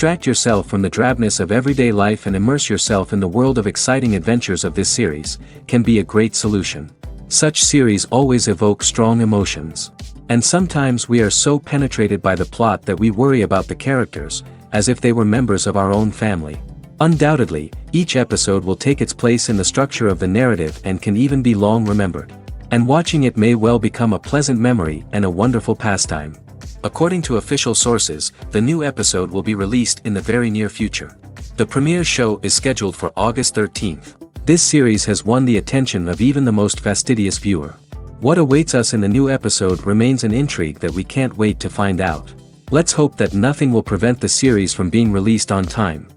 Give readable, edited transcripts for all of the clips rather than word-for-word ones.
Distract yourself from the drabness of everyday life and immerse yourself in the world of exciting adventures of this series, can be a great solution. Such series always evoke strong emotions. And sometimes we are so penetrated by the plot that we worry about the characters, as if they were members of our own family. Undoubtedly, each episode will take its place in the structure of the narrative and can even be long remembered. And watching it may well become a pleasant memory and a wonderful pastime. According to official sources, the new episode will be released in the very near future. The premiere show is scheduled for August 13th. This series has won the attention of even the most fastidious viewer. What awaits us in the new episode remains an intrigue that we can't wait to find out. Let's hope that nothing will prevent the series from being released on time.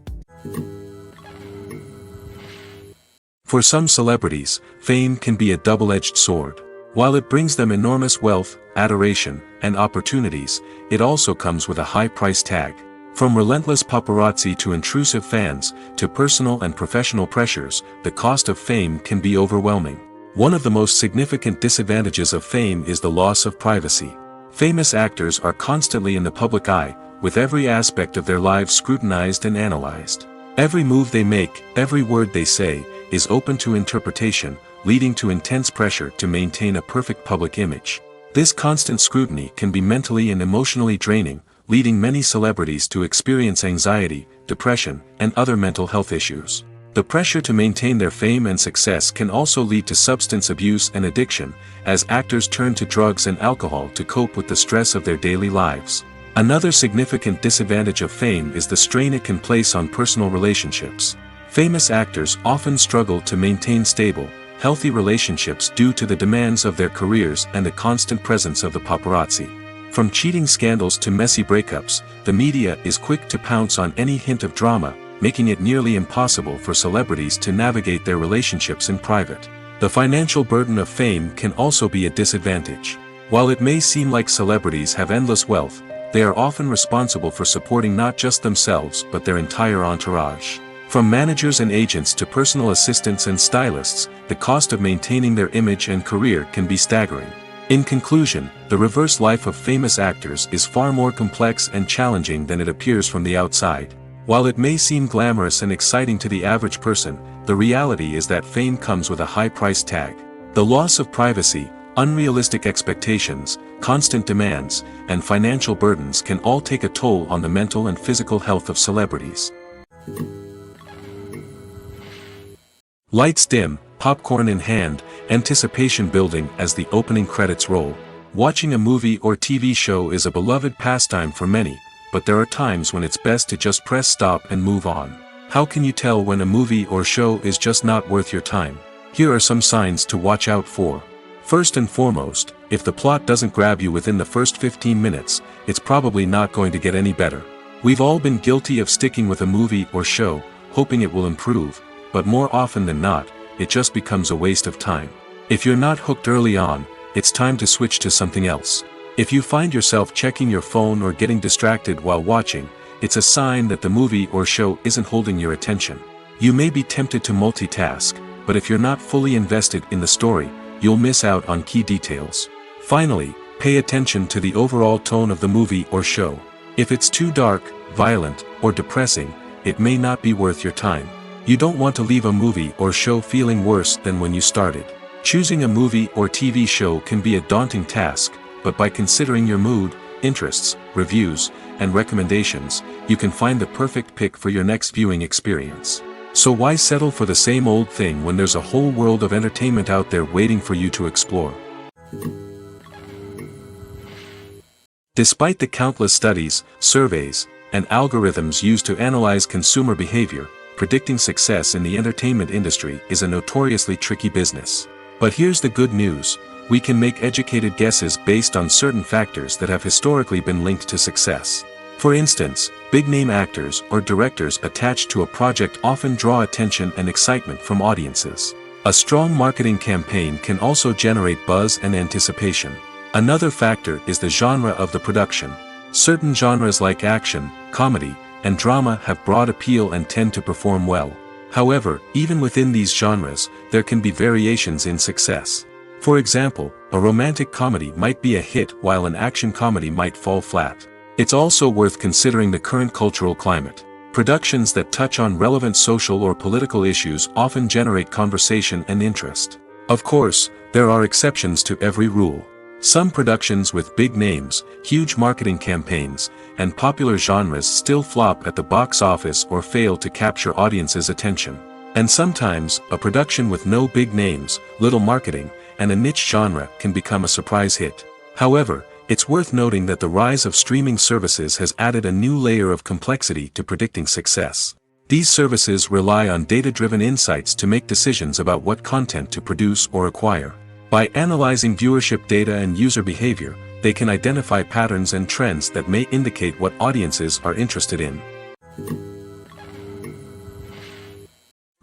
For some celebrities, fame can be a double-edged sword. While it brings them enormous wealth, adoration, and opportunities, it also comes with a high price tag. From relentless paparazzi to intrusive fans, to personal and professional pressures, the cost of fame can be overwhelming. One of the most significant disadvantages of fame is the loss of privacy. Famous actors are constantly in the public eye, with every aspect of their lives scrutinized and analyzed. Every move they make, every word they say, is open to interpretation, leading to intense pressure to maintain a perfect public image. This constant scrutiny can be mentally and emotionally draining, leading many celebrities to experience anxiety, depression, and other mental health issues. The pressure to maintain their fame and success can also lead to substance abuse and addiction, as actors turn to drugs and alcohol to cope with the stress of their daily lives. Another significant disadvantage of fame is the strain it can place on personal relationships. Famous actors often struggle to maintain stable, healthy relationships due to the demands of their careers and the constant presence of the paparazzi. From cheating scandals to messy breakups, the media is quick to pounce on any hint of drama, making it nearly impossible for celebrities to navigate their relationships in private. The financial burden of fame can also be a disadvantage. While it may seem like celebrities have endless wealth, they are often responsible for supporting not just themselves but their entire entourage. From managers and agents to personal assistants and stylists, the cost of maintaining their image and career can be staggering. In conclusion, the reverse life of famous actors is far more complex and challenging than it appears from the outside. While it may seem glamorous and exciting to the average person, the reality is that fame comes with a high price tag. The loss of privacy, unrealistic expectations, constant demands, and financial burdens can all take a toll on the mental and physical health of celebrities. Lights dim, popcorn in hand, anticipation building as the opening credits roll. Watching a movie or TV show is a beloved pastime for many, but there are times when it's best to just press stop and move on. How can you tell when a movie or show is just not worth your time? Here are some signs to watch out for. First and foremost, if the plot doesn't grab you within the first 15 minutes, it's probably not going to get any better. We've all been guilty of sticking with a movie or show, hoping it will improve, but more often than not, it just becomes a waste of time. If you're not hooked early on, it's time to switch to something else. If you find yourself checking your phone or getting distracted while watching, it's a sign that the movie or show isn't holding your attention. You may be tempted to multitask, but if you're not fully invested in the story, you'll miss out on key details. Finally, pay attention to the overall tone of the movie or show. If it's too dark, violent, or depressing, it may not be worth your time. You don't want to leave a movie or show feeling worse than when you started. Choosing a movie or TV show can be a daunting task, but by considering your mood, interests, reviews, and recommendations, you can find the perfect pick for your next viewing experience. So why settle for the same old thing when there's a whole world of entertainment out there waiting for you to explore? Despite the countless studies, surveys, and algorithms used to analyze consumer behavior, predicting success in the entertainment industry is a notoriously tricky business. But here's the good news: we can make educated guesses based on certain factors that have historically been linked to success. For instance, big-name actors or directors attached to a project often draw attention and excitement from audiences. A strong marketing campaign can also generate buzz and anticipation. Another factor is the genre of the production. Certain genres like action, comedy, and drama have broad appeal and tend to perform well. However, even within these genres, there can be variations in success. For example, a romantic comedy might be a hit while an action comedy might fall flat. It's also worth considering the current cultural climate. Productions that touch on relevant social or political issues often generate conversation and interest. Of course, there are exceptions to every rule. Some productions with big names, huge marketing campaigns, and popular genres still flop at the box office or fail to capture audiences' attention. And sometimes, a production with no big names, little marketing, and a niche genre can become a surprise hit. However, it's worth noting that the rise of streaming services has added a new layer of complexity to predicting success. These services rely on data-driven insights to make decisions about what content to produce or acquire. By analyzing viewership data and user behavior, they can identify patterns and trends that may indicate what audiences are interested in.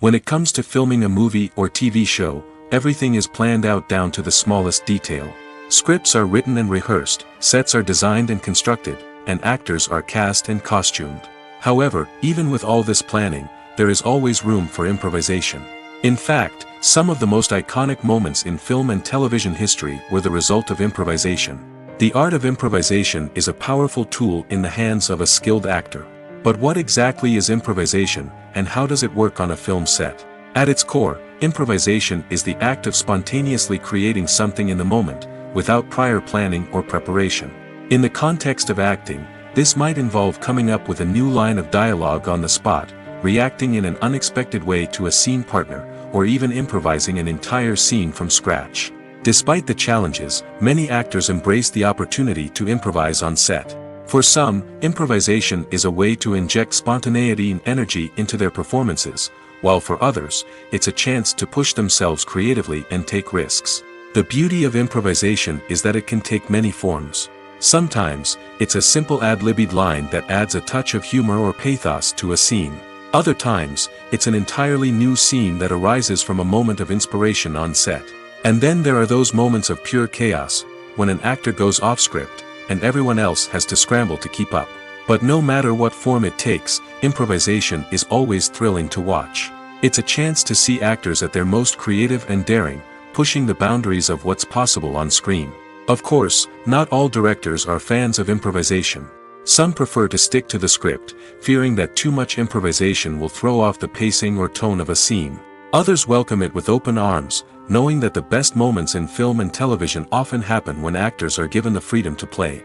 When it comes to filming a movie or TV show, everything is planned out down to the smallest detail. Scripts are written and rehearsed, sets are designed and constructed, and actors are cast and costumed. However, even with all this planning, there is always room for improvisation. In fact, some of the most iconic moments in film and television history were the result of improvisation. The art of improvisation is a powerful tool in the hands of a skilled actor. But what exactly is improvisation, and how does it work on a film set? At its core, improvisation is the act of spontaneously creating something in the moment, without prior planning or preparation. In the context of acting, this might involve coming up with a new line of dialogue on the spot, reacting in an unexpected way to a scene partner, or even improvising an entire scene from scratch. Despite the challenges, many actors embrace the opportunity to improvise on set. For some, improvisation is a way to inject spontaneity and energy into their performances, while for others, it's a chance to push themselves creatively and take risks. The beauty of improvisation is that it can take many forms. Sometimes, it's a simple ad-libbed line that adds a touch of humor or pathos to a scene. Other times, it's an entirely new scene that arises from a moment of inspiration on set. And then there are those moments of pure chaos, when an actor goes off script, and everyone else has to scramble to keep up. But no matter what form it takes, improvisation is always thrilling to watch. It's a chance to see actors at their most creative and daring, pushing the boundaries of what's possible on screen. Of course, not all directors are fans of improvisation. Some prefer to stick to the script, fearing that too much improvisation will throw off the pacing or tone of a scene. Others welcome it with open arms, knowing that the best moments in film and television often happen when actors are given the freedom to play.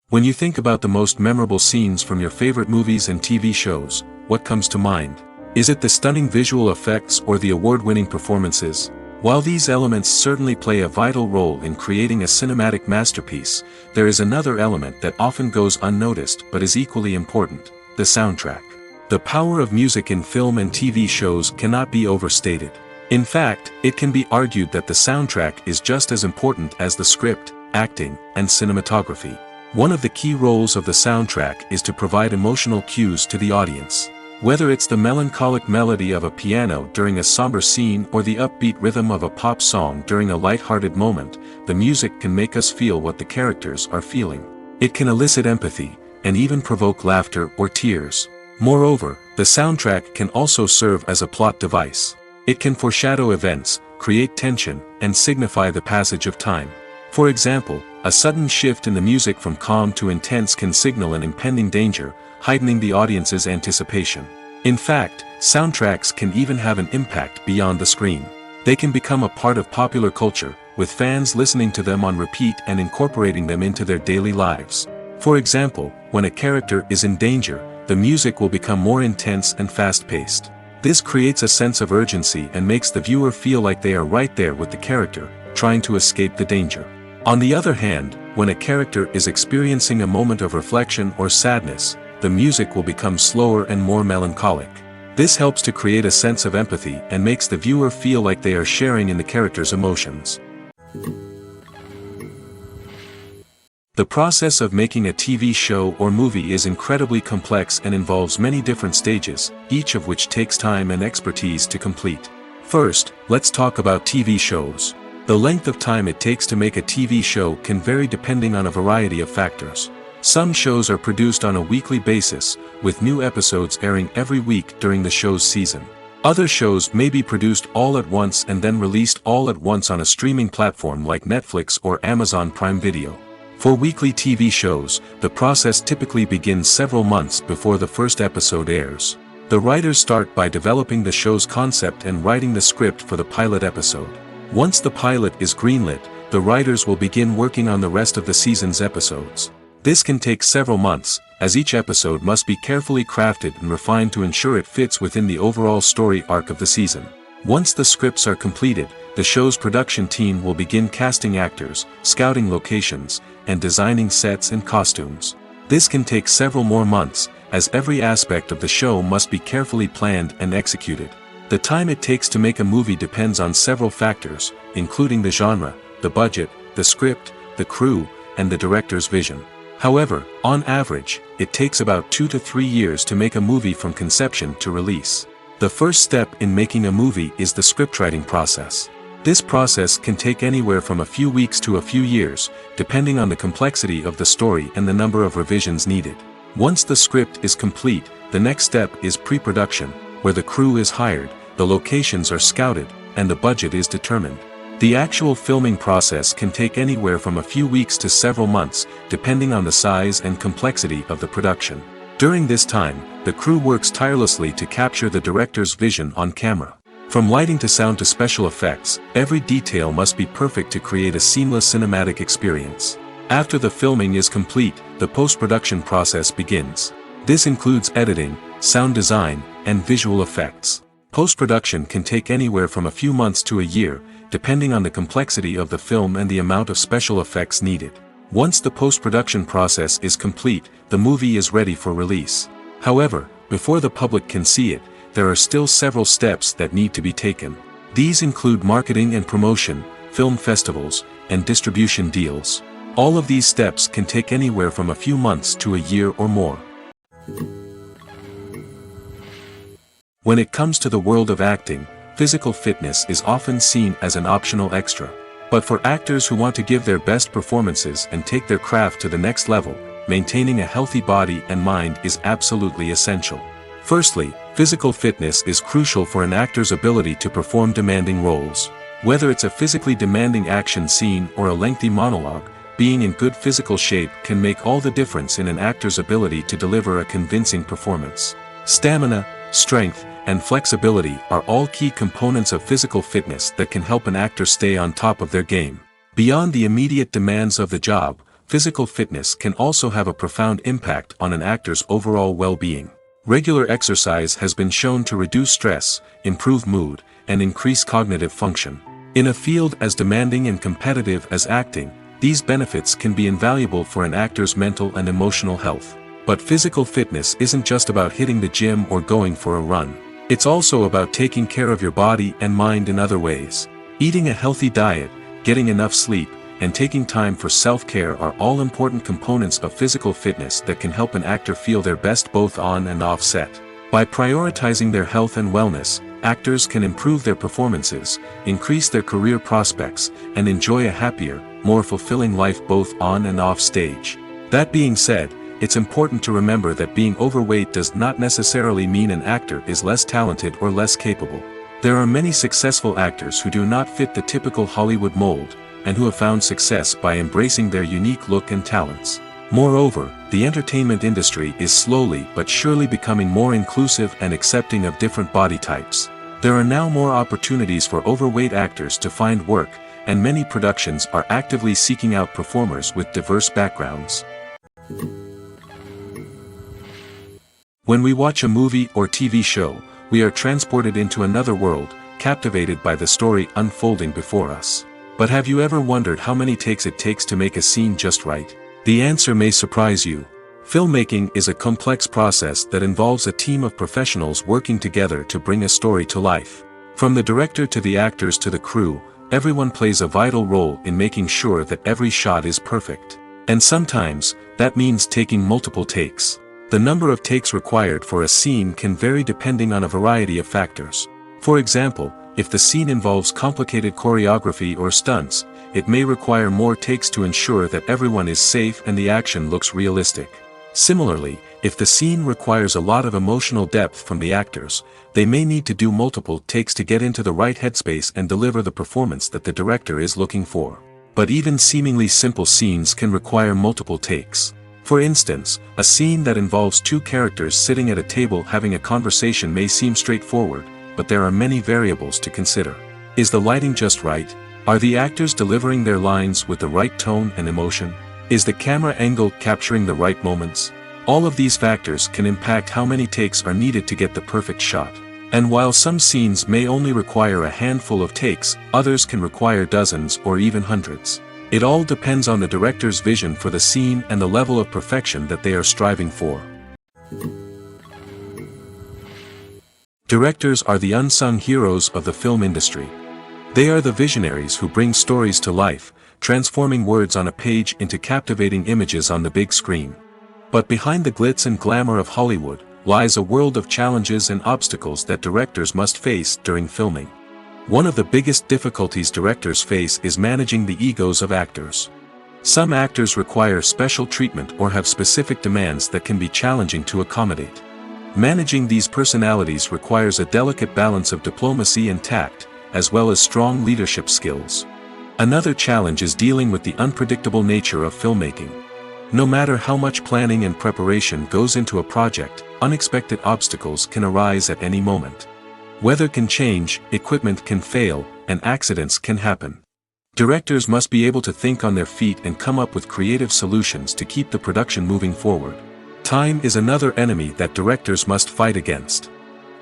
When you think about the most memorable scenes from your favorite movies and TV shows, what comes to mind? Is it the stunning visual effects or the award-winning performances? While these elements certainly play a vital role in creating a cinematic masterpiece, there is another element that often goes unnoticed but is equally important: the soundtrack. The power of music in film and TV shows cannot be overstated. In fact, it can be argued that the soundtrack is just as important as the script, acting, and cinematography. One of the key roles of the soundtrack is to provide emotional cues to the audience. Whether it's the melancholic melody of a piano during a somber scene or the upbeat rhythm of a pop song during a light-hearted moment, the music can make us feel what the characters are feeling. It can elicit empathy, and even provoke laughter or tears. Moreover, the soundtrack can also serve as a plot device. It can foreshadow events, create tension, and signify the passage of time. For example, a sudden shift in the music from calm to intense can signal an impending danger, heightening the audience's anticipation. In fact, soundtracks can even have an impact beyond the screen. They can become a part of popular culture, with fans listening to them on repeat and incorporating them into their daily lives. For example, when a character is in danger, the music will become more intense and fast-paced. This creates a sense of urgency and makes the viewer feel like they are right there with the character, trying to escape the danger. On the other hand, when a character is experiencing a moment of reflection or sadness, the music will become slower and more melancholic. This helps to create a sense of empathy and makes the viewer feel like they are sharing in the character's emotions. The process of making a TV show or movie is incredibly complex and involves many different stages, each of which takes time and expertise to complete. First, let's talk about TV shows. The length of time it takes to make a TV show can vary depending on a variety of factors. Some shows are produced on a weekly basis, with new episodes airing every week during the show's season. Other shows may be produced all at once and then released all at once on a streaming platform like Netflix or Amazon Prime Video. For weekly TV shows, the process typically begins several months before the first episode airs. The writers start by developing the show's concept and writing the script for the pilot episode. Once the pilot is greenlit, the writers will begin working on the rest of the season's episodes. This can take several months, as each episode must be carefully crafted and refined to ensure it fits within the overall story arc of the season. Once the scripts are completed, the show's production team will begin casting actors, scouting locations, and designing sets and costumes. This can take several more months, as every aspect of the show must be carefully planned and executed. The time it takes to make a movie depends on several factors, including the genre, the budget, the script, the crew, and the director's vision. However, on average, it takes about 2 to 3 years to make a movie from conception to release. The first step in making a movie is the scriptwriting process. This process can take anywhere from a few weeks to a few years, depending on the complexity of the story and the number of revisions needed. Once the script is complete, the next step is pre-production, where the crew is hired, the locations are scouted, and the budget is determined. The actual filming process can take anywhere from a few weeks to several months, depending on the size and complexity of the production. During this time, the crew works tirelessly to capture the director's vision on camera. From lighting to sound to special effects, every detail must be perfect to create a seamless cinematic experience. After the filming is complete, the post-production process begins. This includes editing, sound design, and visual effects. Post-production can take anywhere from a few months to a year, depending on the complexity of the film and the amount of special effects needed. Once the post-production process is complete, the movie is ready for release. However, before the public can see it, there are still several steps that need to be taken. These include marketing and promotion, film festivals, and distribution deals. All of these steps can take anywhere from a few months to a year or more. When it comes to the world of acting, physical fitness is often seen as an optional extra. But for actors who want to give their best performances and take their craft to the next level, maintaining a healthy body and mind is absolutely essential. Firstly, physical fitness is crucial for an actor's ability to perform demanding roles. Whether it's a physically demanding action scene or a lengthy monologue, being in good physical shape can make all the difference in an actor's ability to deliver a convincing performance. Stamina, strength, and flexibility are all key components of physical fitness that can help an actor stay on top of their game. Beyond the immediate demands of the job, physical fitness can also have a profound impact on an actor's overall well-being. Regular exercise has been shown to reduce stress, improve mood, and increase cognitive function. In a field as demanding and competitive as acting, these benefits can be invaluable for an actor's mental and emotional health. But physical fitness isn't just about hitting the gym or going for a run. It's also about taking care of your body and mind in other ways. Eating a healthy diet, getting enough sleep, and taking time for self-care are all important components of physical fitness that can help an actor feel their best both on and off set. By prioritizing their health and wellness, actors can improve their performances, increase their career prospects, and enjoy a happier, more fulfilling life both on and off stage. That being said, it's important to remember that being overweight does not necessarily mean an actor is less talented or less capable. There are many successful actors who do not fit the typical Hollywood mold, and who have found success by embracing their unique look and talents. Moreover, the entertainment industry is slowly but surely becoming more inclusive and accepting of different body types. There are now more opportunities for overweight actors to find work, and many productions are actively seeking out performers with diverse backgrounds. When we watch a movie or TV show, we are transported into another world, captivated by the story unfolding before us. But have you ever wondered how many takes it takes to make a scene just right? The answer may surprise you. Filmmaking is a complex process that involves a team of professionals working together to bring a story to life. From the director to the actors to the crew, everyone plays a vital role in making sure that every shot is perfect. And sometimes, that means taking multiple takes. The number of takes required for a scene can vary depending on a variety of factors. For example, if the scene involves complicated choreography or stunts, it may require more takes to ensure that everyone is safe and the action looks realistic. Similarly, If the scene requires a lot of emotional depth from the actors, they may need to do multiple takes to get into the right headspace and deliver the performance that the director is looking for. But even seemingly simple scenes can require multiple takes. For instance, a scene that involves two characters sitting at a table having a conversation may seem straightforward, but there are many variables to consider. Is the lighting just right? Are the actors delivering their lines with the right tone and emotion? Is the camera angle capturing the right moments? All of these factors can impact how many takes are needed to get the perfect shot. And while some scenes may only require a handful of takes, others can require dozens or even hundreds. It all depends on the director's vision for the scene and the level of perfection that they are striving for. Directors are the unsung heroes of the film industry. They are the visionaries who bring stories to life, transforming words on a page into captivating images on the big screen. But behind the glitz and glamour of Hollywood, lies a world of challenges and obstacles that directors must face during filming. One of the biggest difficulties directors face is managing the egos of actors. Some actors require special treatment or have specific demands that can be challenging to accommodate. Managing these personalities requires a delicate balance of diplomacy and tact, as well as strong leadership skills. Another challenge is dealing with the unpredictable nature of filmmaking. No matter how much planning and preparation goes into a project, unexpected obstacles can arise at any moment. Weather can change, equipment can fail, and accidents can happen. Directors must be able to think on their feet and come up with creative solutions to keep the production moving forward. Time is another enemy that directors must fight against.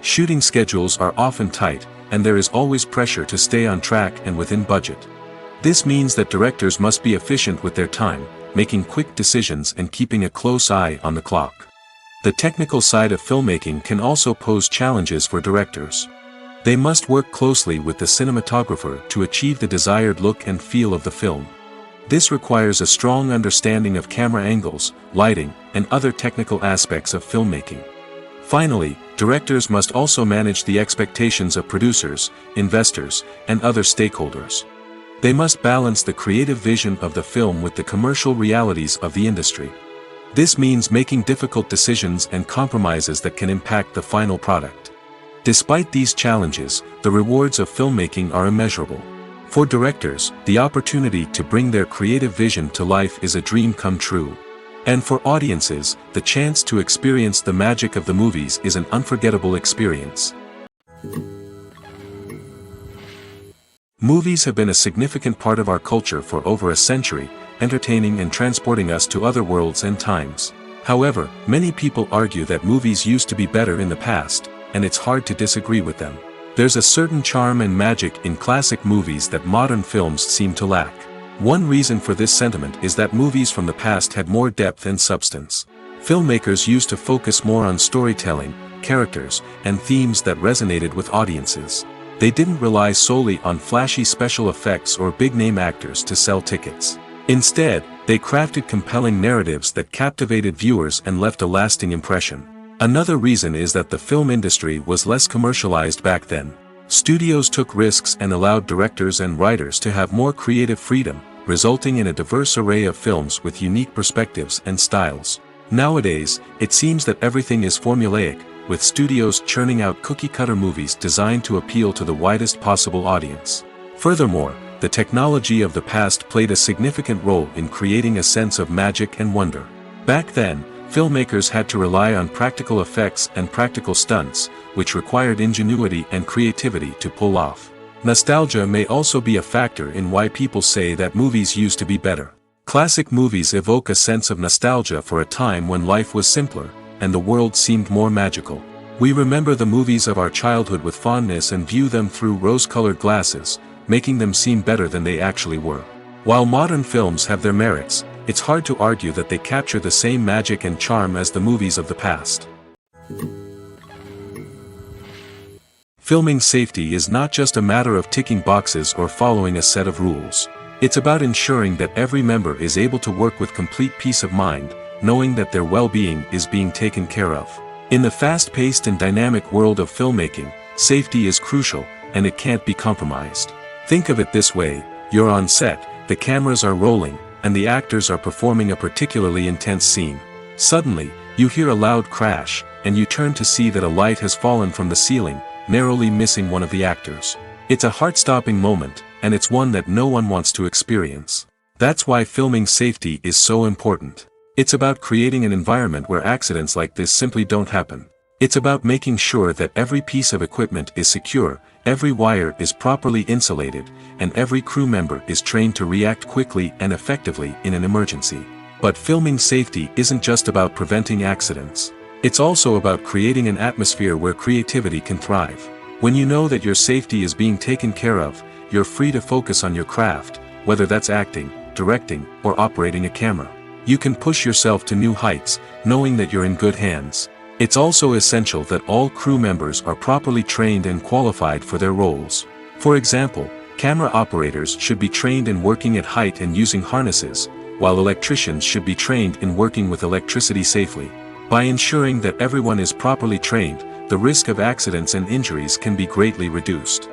Shooting schedules are often tight, and there is always pressure to stay on track and within budget. This means that directors must be efficient with their time, making quick decisions and keeping a close eye on the clock. The technical side of filmmaking can also pose challenges for directors. They must work closely with the cinematographer to achieve the desired look and feel of the film. This requires a strong understanding of camera angles, lighting, and other technical aspects of filmmaking. Finally, directors must also manage the expectations of producers, investors, and other stakeholders. They must balance the creative vision of the film with the commercial realities of the industry. This means making difficult decisions and compromises that can impact the final product. Despite these challenges, the rewards of filmmaking are immeasurable. For directors, the opportunity to bring their creative vision to life is a dream come true. And for audiences, the chance to experience the magic of the movies is an unforgettable experience. Movies have been a significant part of our culture for over a century, entertaining and transporting us to other worlds and times. However, many people argue that movies used to be better in the past, and it's hard to disagree with them. There's a certain charm and magic in classic movies that modern films seem to lack. One reason for this sentiment is that movies from the past had more depth and substance. Filmmakers used to focus more on storytelling, characters, and themes that resonated with audiences. They didn't rely solely on flashy special effects or big-name actors to sell tickets. Instead, they crafted compelling narratives that captivated viewers and left a lasting impression. Another reason is that the film industry was less commercialized back then. Studios took risks and allowed directors and writers to have more creative freedom, resulting in a diverse array of films with unique perspectives and styles. Nowadays, it seems that everything is formulaic, with studios churning out cookie-cutter movies designed to appeal to the widest possible audience. Furthermore, the technology of the past played a significant role in creating a sense of magic and wonder. Back then, filmmakers had to rely on practical effects and practical stunts, which required ingenuity and creativity to pull off. Nostalgia may also be a factor in why people say that movies used to be better. Classic movies evoke a sense of nostalgia for a time when life was simpler, and the world seemed more magical. We remember the movies of our childhood with fondness and view them through rose-colored glasses, making them seem better than they actually were. While modern films have their merits, it's hard to argue that they capture the same magic and charm as the movies of the past. Filming safety is not just a matter of ticking boxes or following a set of rules. It's about ensuring that every member is able to work with complete peace of mind, knowing that their well-being is being taken care of. In the fast-paced and dynamic world of filmmaking, safety is crucial, and it can't be compromised. Think of it this way: you're on set, the cameras are rolling, and the actors are performing a particularly intense scene. Suddenly, You hear a loud crash, and you turn to see that a light has fallen from the ceiling, narrowly missing one of the actors. It's a heart-stopping moment, and it's one that no one wants to experience. That's why filming safety is so important. It's about creating an environment where accidents like this simply don't happen. It's about making sure that every piece of equipment is secure, every wire is properly insulated, and every crew member is trained to react quickly and effectively in an emergency. But filming safety isn't just about preventing accidents. It's also about creating an atmosphere where creativity can thrive. When you know that your safety is being taken care of, you're free to focus on your craft, whether that's acting, directing, or operating a camera. You can push yourself to new heights, knowing that you're in good hands. It's also essential that all crew members are properly trained and qualified for their roles. For example, camera operators should be trained in working at height and using harnesses, while electricians should be trained in working with electricity safely. By ensuring that everyone is properly trained, the risk of accidents and injuries can be greatly reduced.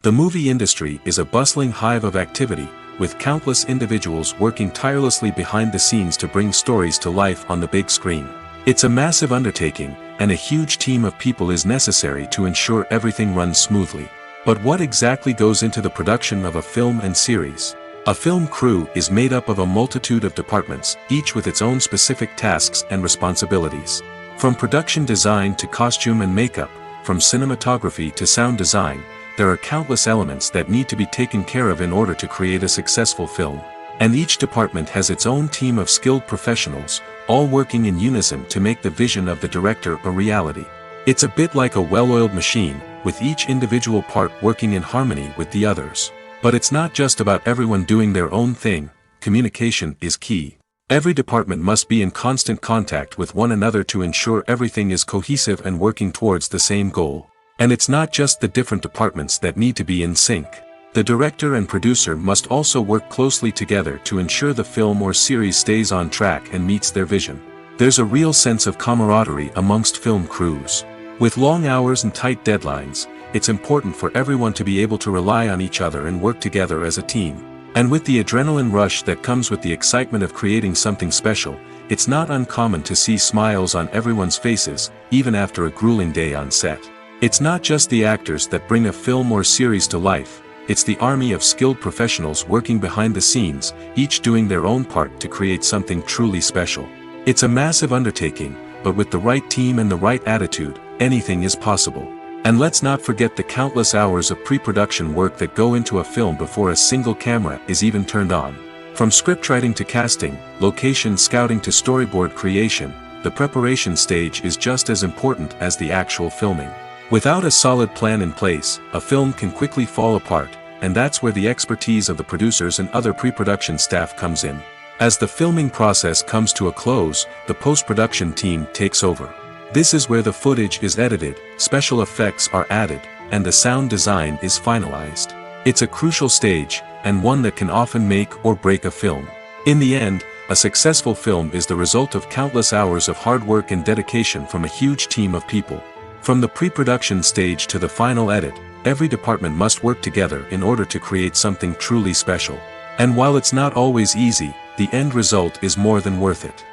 The movie industry is a bustling hive of activity, with countless individuals working tirelessly behind the scenes to bring stories to life on the big screen. It's a massive undertaking, and a huge team of people is necessary to ensure everything runs smoothly. But what exactly goes into the production of a film and series? A film crew is made up of a multitude of departments, each with its own specific tasks and responsibilities. From production design to costume and makeup, from cinematography to sound design, there are countless elements that need to be taken care of in order to create a successful film. And each department has its own team of skilled professionals, all working in unison to make the vision of the director a reality. It's a bit like a well-oiled machine, with each individual part working in harmony with the others. But it's not just about everyone doing their own thing. Communication is key. Every department must be in constant contact with one another to ensure everything is cohesive and working towards the same goal. And it's not just the different departments that need to be in sync. The director and producer must also work closely together to ensure the film or series stays on track and meets their vision. There's a real sense of camaraderie amongst film crews. With long hours and tight deadlines, it's important for everyone to be able to rely on each other and work together as a team. And with the adrenaline rush that comes with the excitement of creating something special, it's not uncommon to see smiles on everyone's faces, even after a grueling day on set. It's not just the actors that bring a film or series to life, it's the army of skilled professionals working behind the scenes, each doing their own part to create something truly special. It's a massive undertaking, but with the right team and the right attitude, anything is possible. And let's not forget the countless hours of pre-production work that go into a film before a single camera is even turned on. From scriptwriting to casting, location scouting to storyboard creation, the preparation stage is just as important as the actual filming. Without a solid plan in place, a film can quickly fall apart, and that's where the expertise of the producers and other pre-production staff comes in. As the filming process comes to a close, the post-production team takes over. This is where the footage is edited, special effects are added, and the sound design is finalized. It's a crucial stage, and one that can often make or break a film. In the end, a successful film is the result of countless hours of hard work and dedication from a huge team of people. From the pre-production stage to the final edit, every department must work together in order to create something truly special. And while it's not always easy, the end result is more than worth it.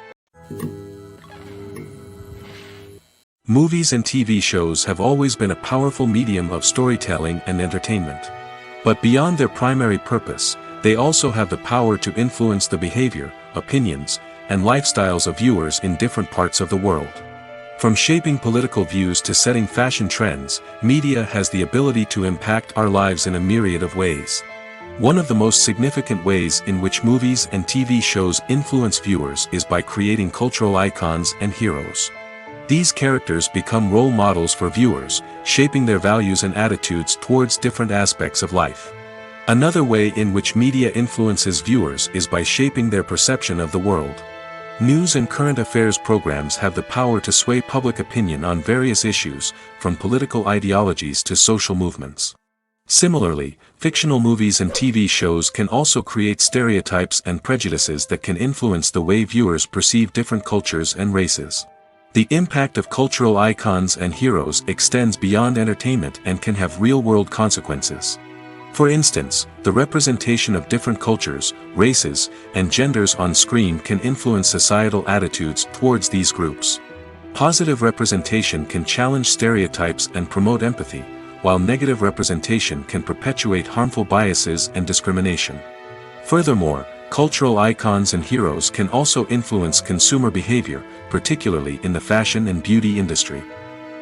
Movies and TV shows have always been a powerful medium of storytelling and entertainment. But beyond their primary purpose, they also have the power to influence the behavior, opinions, and lifestyles of viewers in different parts of the world. From shaping political views to setting fashion trends, media has the ability to impact our lives in a myriad of ways. One of the most significant ways in which movies and TV shows influence viewers is by creating cultural icons and heroes. These characters become role models for viewers, shaping their values and attitudes towards different aspects of life. Another way in which media influences viewers is by shaping their perception of the world. News and current affairs programs have the power to sway public opinion on various issues, from political ideologies to social movements. Similarly, fictional movies and TV shows can also create stereotypes and prejudices that can influence the way viewers perceive different cultures and races. The impact of cultural icons and heroes extends beyond entertainment and can have real-world consequences. For instance, the representation of different cultures, races, and genders on screen can influence societal attitudes towards these groups. Positive representation can challenge stereotypes and promote empathy, while negative representation can perpetuate harmful biases and discrimination. Furthermore, cultural icons and heroes can also influence consumer behavior, particularly in the fashion and beauty industry.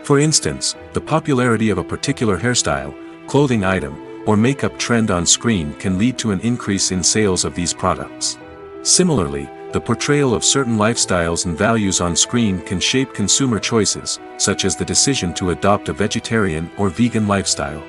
For instance, the popularity of a particular hairstyle, clothing item, or makeup trend on screen can lead to an increase in sales of these products. Similarly, the portrayal of certain lifestyles and values on screen can shape consumer choices, such as the decision to adopt a vegetarian or vegan lifestyle.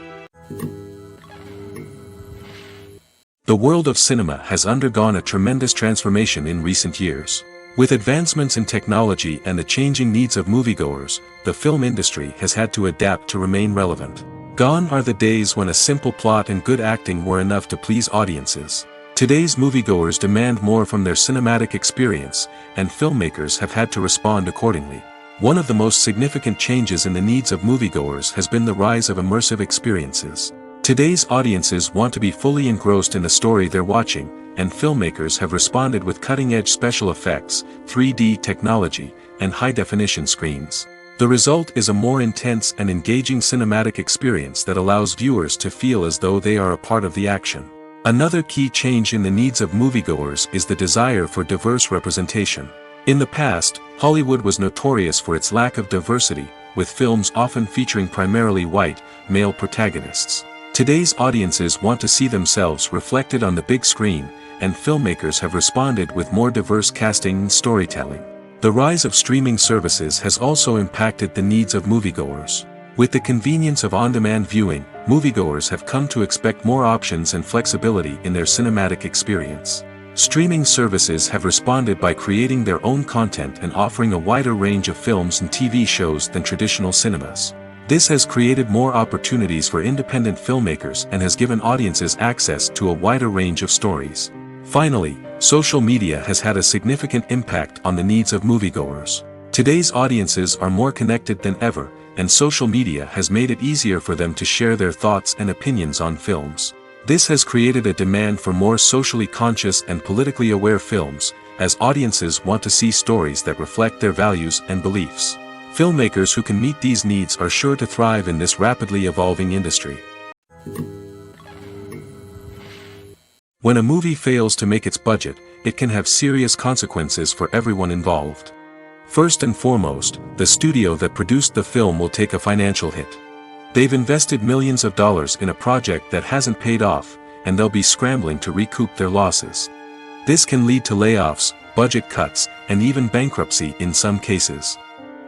The world of cinema has undergone a tremendous transformation in recent years. With advancements in technology and the changing needs of moviegoers, the film industry has had to adapt to remain relevant. Gone are the days when a simple plot and good acting were enough to please audiences. Today's moviegoers demand more from their cinematic experience, and filmmakers have had to respond accordingly. One of the most significant changes in the needs of moviegoers has been the rise of immersive experiences. Today's audiences want to be fully engrossed in the story they're watching, and filmmakers have responded with cutting-edge special effects, 3D technology, and high-definition screens. The result is a more intense and engaging cinematic experience that allows viewers to feel as though they are a part of the action. Another key change in the needs of moviegoers is the desire for diverse representation. In the past, Hollywood was notorious for its lack of diversity, with films often featuring primarily white, male protagonists. Today's audiences want to see themselves reflected on the big screen, and filmmakers have responded with more diverse casting and storytelling. The rise of streaming services has also impacted the needs of moviegoers. With the convenience of on-demand viewing, moviegoers have come to expect more options and flexibility in their cinematic experience. Streaming services have responded by creating their own content and offering a wider range of films and TV shows than traditional cinemas. This has created more opportunities for independent filmmakers and has given audiences access to a wider range of stories. Finally, social media has had a significant impact on the needs of moviegoers. Today's audiences are more connected than ever, and social media has made it easier for them to share their thoughts and opinions on films. This has created a demand for more socially conscious and politically aware films, as audiences want to see stories that reflect their values and beliefs. Filmmakers who can meet these needs are sure to thrive in this rapidly evolving industry. When a movie fails to make its budget, it can have serious consequences for everyone involved. First and foremost, the studio that produced the film will take a financial hit. They've invested millions of dollars in a project that hasn't paid off, and they'll be scrambling to recoup their losses. This can lead to layoffs, budget cuts, and even bankruptcy in some cases.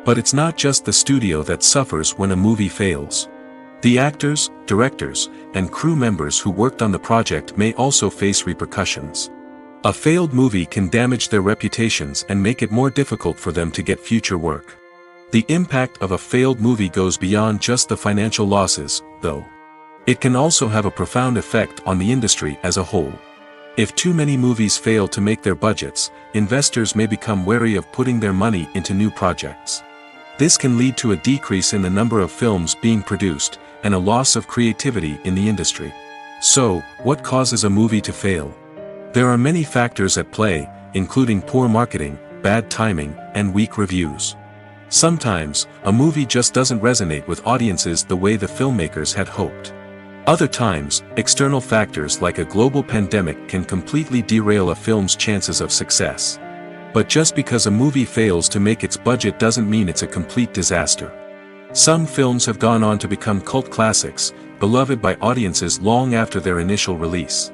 But it's not just the studio that suffers when a movie fails. The actors, directors, and crew members who worked on the project may also face repercussions. A failed movie can damage their reputations and make it more difficult for them to get future work. The impact of a failed movie goes beyond just the financial losses, though. It can also have a profound effect on the industry as a whole. If too many movies fail to make their budgets, investors may become wary of putting their money into new projects. This can lead to a decrease in the number of films being produced, and a loss of creativity in the industry. So, what causes a movie to fail? There are many factors at play, including poor marketing, bad timing, and weak reviews. Sometimes, a movie just doesn't resonate with audiences the way the filmmakers had hoped. Other times, external factors like a global pandemic can completely derail a film's chances of success. But just because a movie fails to make its budget doesn't mean it's a complete disaster. Some films have gone on to become cult classics, beloved by audiences long after their initial release.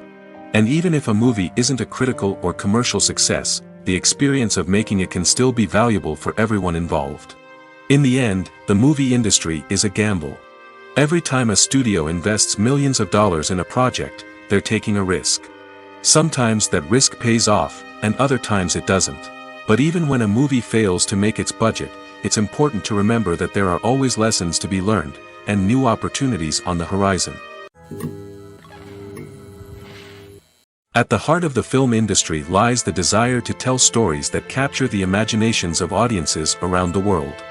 And even if a movie isn't a critical or commercial success, the experience of making it can still be valuable for everyone involved. In the end, the movie industry is a gamble. Every time a studio invests millions of dollars in a project, they're taking a risk. Sometimes that risk pays off, and other times it doesn't. But even when a movie fails to make its budget, it's important to remember that there are always lessons to be learned, and new opportunities on the horizon. At the heart of the film industry lies the desire to tell stories that capture the imaginations of audiences around the world.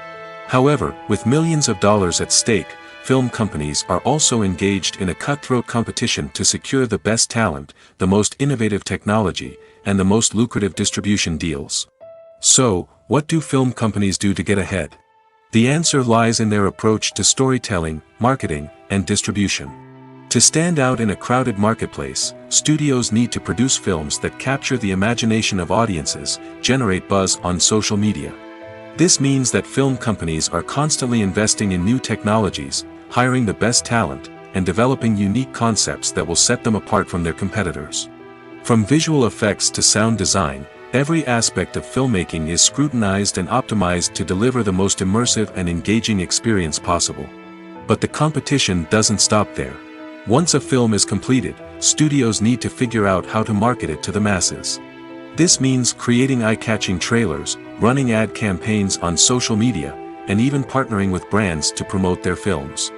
However, with millions of dollars at stake, film companies are also engaged in a cutthroat competition to secure the best talent, the most innovative technology, and the most lucrative distribution deals. So, what do film companies do to get ahead? The answer lies in their approach to storytelling, marketing, and distribution. To stand out in a crowded marketplace, studios need to produce films that capture the imagination of audiences, generate buzz on social media. This means that film companies are constantly investing in new technologies, hiring the best talent, and developing unique concepts that will set them apart from their competitors. From visual effects to sound design, every aspect of filmmaking is scrutinized and optimized to deliver the most immersive and engaging experience possible. But the competition doesn't stop there. Once a film is completed, studios need to figure out how to market it to the masses. This means creating eye-catching trailers, running ad campaigns on social media, and even partnering with brands to promote their films.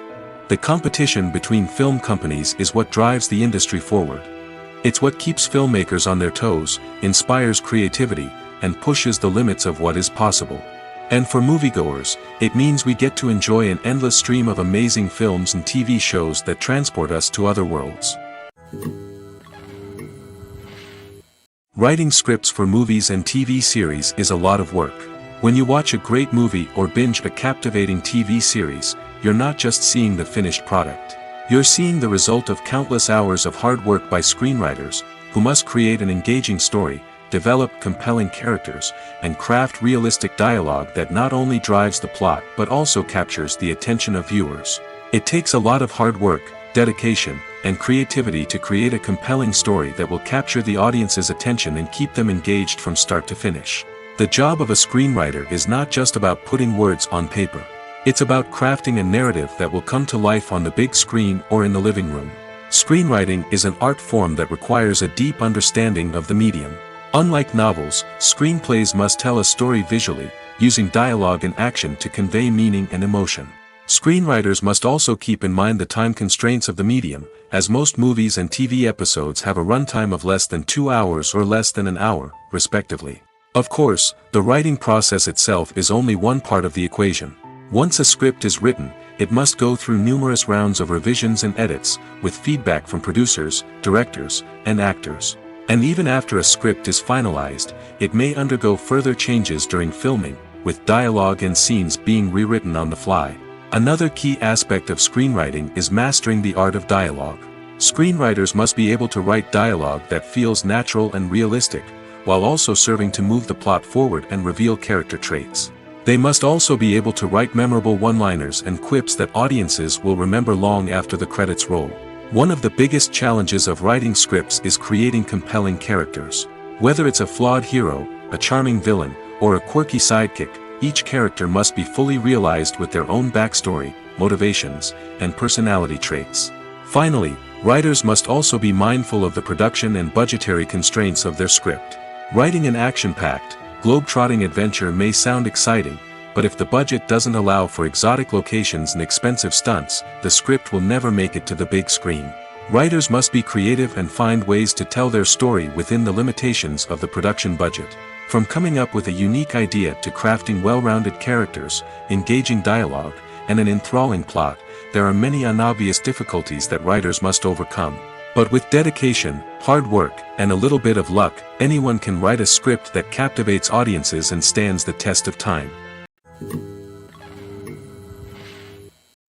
The competition between film companies is what drives the industry forward. It's what keeps filmmakers on their toes, inspires creativity, and pushes the limits of what is possible. And for moviegoers, it means we get to enjoy an endless stream of amazing films and TV shows that transport us to other worlds. Writing scripts for movies and TV series is a lot of work. When you watch a great movie or binge a captivating TV series, you're not just seeing the finished product. You're seeing the result of countless hours of hard work by screenwriters, who must create an engaging story, develop compelling characters, and craft realistic dialogue that not only drives the plot but also captures the attention of viewers. It takes a lot of hard work, dedication, and creativity to create a compelling story that will capture the audience's attention and keep them engaged from start to finish. The job of a screenwriter is not just about putting words on paper. It's about crafting a narrative that will come to life on the big screen or in the living room. Screenwriting is an art form that requires a deep understanding of the medium. Unlike novels, screenplays must tell a story visually, using dialogue and action to convey meaning and emotion. Screenwriters must also keep in mind the time constraints of the medium, as most movies and TV episodes have a runtime of less than 2 hours or less than an hour, respectively. Of course, the writing process itself is only one part of the equation. Once a script is written, it must go through numerous rounds of revisions and edits, with feedback from producers, directors, and actors. And even after a script is finalized, it may undergo further changes during filming, with dialogue and scenes being rewritten on the fly. Another key aspect of screenwriting is mastering the art of dialogue. Screenwriters must be able to write dialogue that feels natural and realistic, while also serving to move the plot forward and reveal character traits. They must also be able to write memorable one-liners and quips that audiences will remember long after the credits roll. One of the biggest challenges of writing scripts is creating compelling characters. Whether it's a flawed hero, a charming villain, or a quirky sidekick, each character must be fully realized with their own backstory, motivations, and personality traits. Finally, writers must also be mindful of the production and budgetary constraints of their script. Writing an action-packed, globe-trotting adventure may sound exciting, but if the budget doesn't allow for exotic locations and expensive stunts, the script will never make it to the big screen. Writers must be creative and find ways to tell their story within the limitations of the production budget. From coming up with a unique idea to crafting well-rounded characters, engaging dialogue, and an enthralling plot, there are many unobvious difficulties that writers must overcome. But with dedication, hard work, and a little bit of luck, anyone can write a script that captivates audiences and stands the test of time.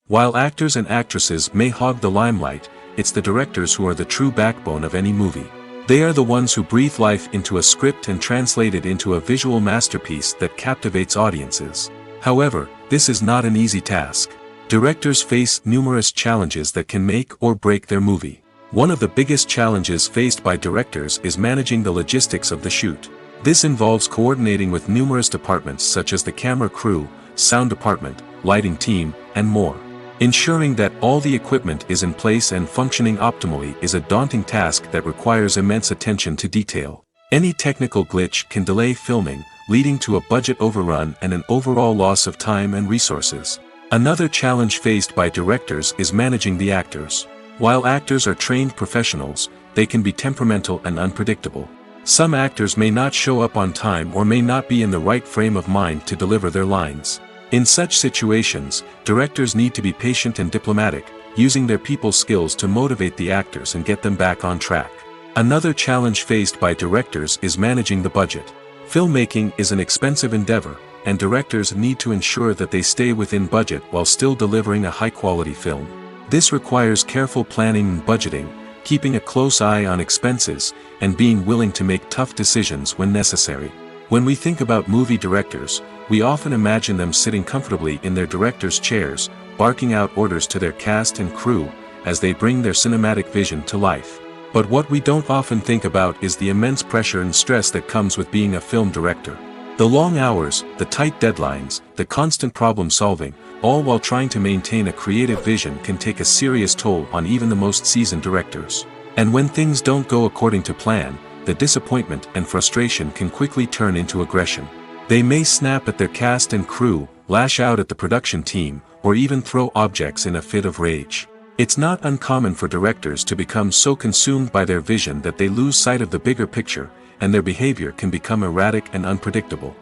While actors and actresses may hog the limelight, it's the directors who are the true backbone of any movie. They are the ones who breathe life into a script and translate it into a visual masterpiece that captivates audiences. However, this is not an easy task. Directors face numerous challenges that can make or break their movie. One of the biggest challenges faced by directors is managing the logistics of the shoot. This involves coordinating with numerous departments such as the camera crew, sound department, lighting team, and more. Ensuring that all the equipment is in place and functioning optimally is a daunting task that requires immense attention to detail. Any technical glitch can delay filming, leading to a budget overrun and an overall loss of time and resources. Another challenge faced by directors is managing the actors. While actors are trained professionals, they can be temperamental and unpredictable. Some actors may not show up on time or may not be in the right frame of mind to deliver their lines. In such situations, directors need to be patient and diplomatic, using their people skills to motivate the actors and get them back on track. Another challenge faced by directors is managing the budget. Filmmaking is an expensive endeavor, and directors need to ensure that they stay within budget while still delivering a high-quality film. This requires careful planning and budgeting, keeping a close eye on expenses, and being willing to make tough decisions when necessary. When we think about movie directors, we often imagine them sitting comfortably in their director's chairs, barking out orders to their cast and crew, as they bring their cinematic vision to life. But what we don't often think about is the immense pressure and stress that comes with being a film director. The long hours, the tight deadlines, the constant problem solving, all while trying to maintain a creative vision can take a serious toll on even the most seasoned directors. And when things don't go according to plan, the disappointment and frustration can quickly turn into aggression. They may snap at their cast and crew, lash out at the production team, or even throw objects in a fit of rage. It's not uncommon for directors to become so consumed by their vision that they lose sight of the bigger picture, and their behavior can become erratic and unpredictable.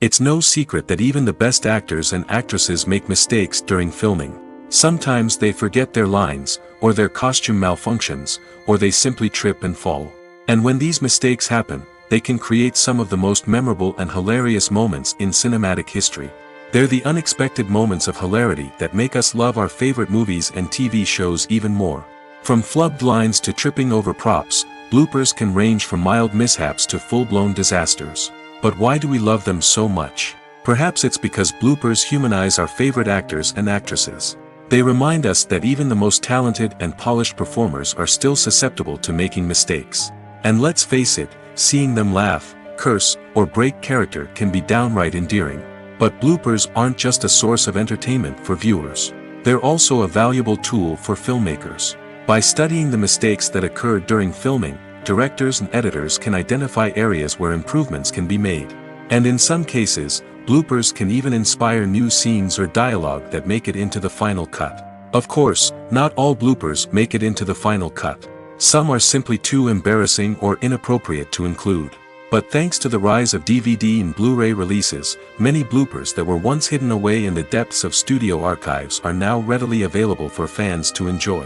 It's no secret that even the best actors and actresses make mistakes during filming. Sometimes they forget their lines, or their costume malfunctions, or they simply trip and fall. And when these mistakes happen, they can create some of the most memorable and hilarious moments in cinematic history. They're the unexpected moments of hilarity that make us love our favorite movies and TV shows even more. From flubbed lines to tripping over props, bloopers can range from mild mishaps to full-blown disasters. But why do we love them so much? Perhaps it's because bloopers humanize our favorite actors and actresses. They remind us that even the most talented and polished performers are still susceptible to making mistakes. And let's face it, seeing them laugh, curse, or break character can be downright endearing. But bloopers aren't just a source of entertainment for viewers. They're also a valuable tool for filmmakers. By studying the mistakes that occurred during filming, directors and editors can identify areas where improvements can be made. And in some cases, bloopers can even inspire new scenes or dialogue that make it into the final cut. Of course, not all bloopers make it into the final cut. Some are simply too embarrassing or inappropriate to include. But thanks to the rise of DVD and Blu-ray releases, many bloopers that were once hidden away in the depths of studio archives are now readily available for fans to enjoy.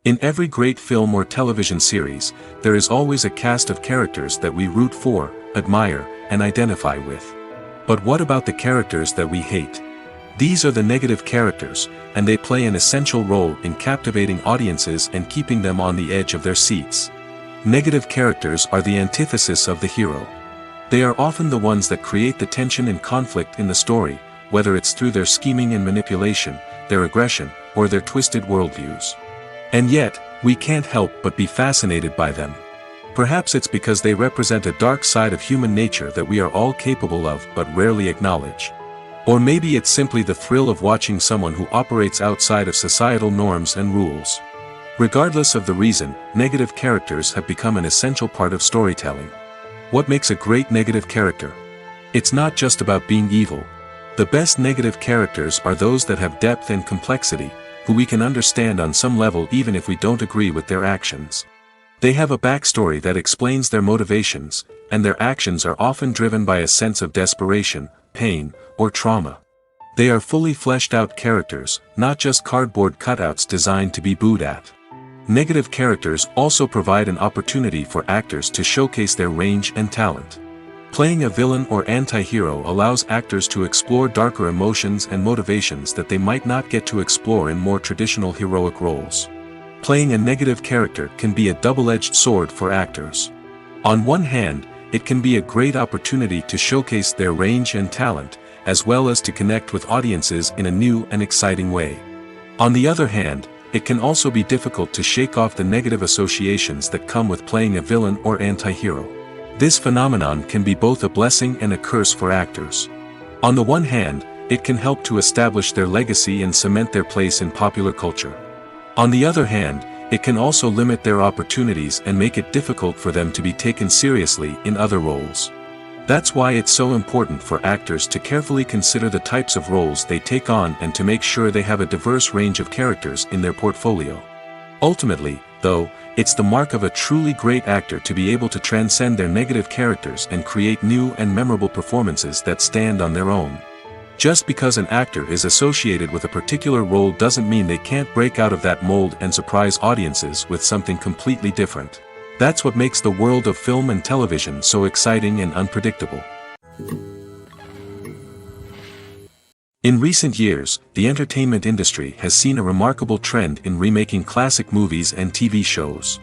In every great film or television series, there is always a cast of characters that we root for, admire, and identify with. But what about the characters that we hate? These are the negative characters, and they play an essential role in captivating audiences and keeping them on the edge of their seats. Negative characters are the antithesis of the hero. They are often the ones that create the tension and conflict in the story, whether it's through their scheming and manipulation, their aggression, or their twisted worldviews. And yet, we can't help but be fascinated by them. Perhaps it's because they represent a dark side of human nature that we are all capable of but rarely acknowledge. Or maybe it's simply the thrill of watching someone who operates outside of societal norms and rules. Regardless of the reason, negative characters have become an essential part of storytelling. What makes a great negative character? It's not just about being evil. The best negative characters are those that have depth and complexity, who we can understand on some level even if we don't agree with their actions. They have a backstory that explains their motivations, and their actions are often driven by a sense of desperation, pain, or trauma. They are fully fleshed out characters, not just cardboard cutouts designed to be booed at. Negative characters also provide an opportunity for actors to showcase their range and talent. Playing a villain or anti-hero allows actors to explore darker emotions and motivations that they might not get to explore in more traditional heroic roles. Playing a negative character can be a double-edged sword for actors. On one hand, it can be a great opportunity to showcase their range and talent, as well as to connect with audiences in a new and exciting way. On the other hand, it can also be difficult to shake off the negative associations that come with playing a villain or anti-hero. This phenomenon can be both a blessing and a curse for actors. On the one hand, it can help to establish their legacy and cement their place in popular culture. On the other hand, it can also limit their opportunities and make it difficult for them to be taken seriously in other roles. That's why it's so important for actors to carefully consider the types of roles they take on and to make sure they have a diverse range of characters in their portfolio. Ultimately, though, it's the mark of a truly great actor to be able to transcend their negative characters and create new and memorable performances that stand on their own. Just because an actor is associated with a particular role doesn't mean they can't break out of that mold and surprise audiences with something completely different. That's what makes the world of film and television so exciting and unpredictable. In recent years, the entertainment industry has seen a remarkable trend in remaking classic movies and TV shows.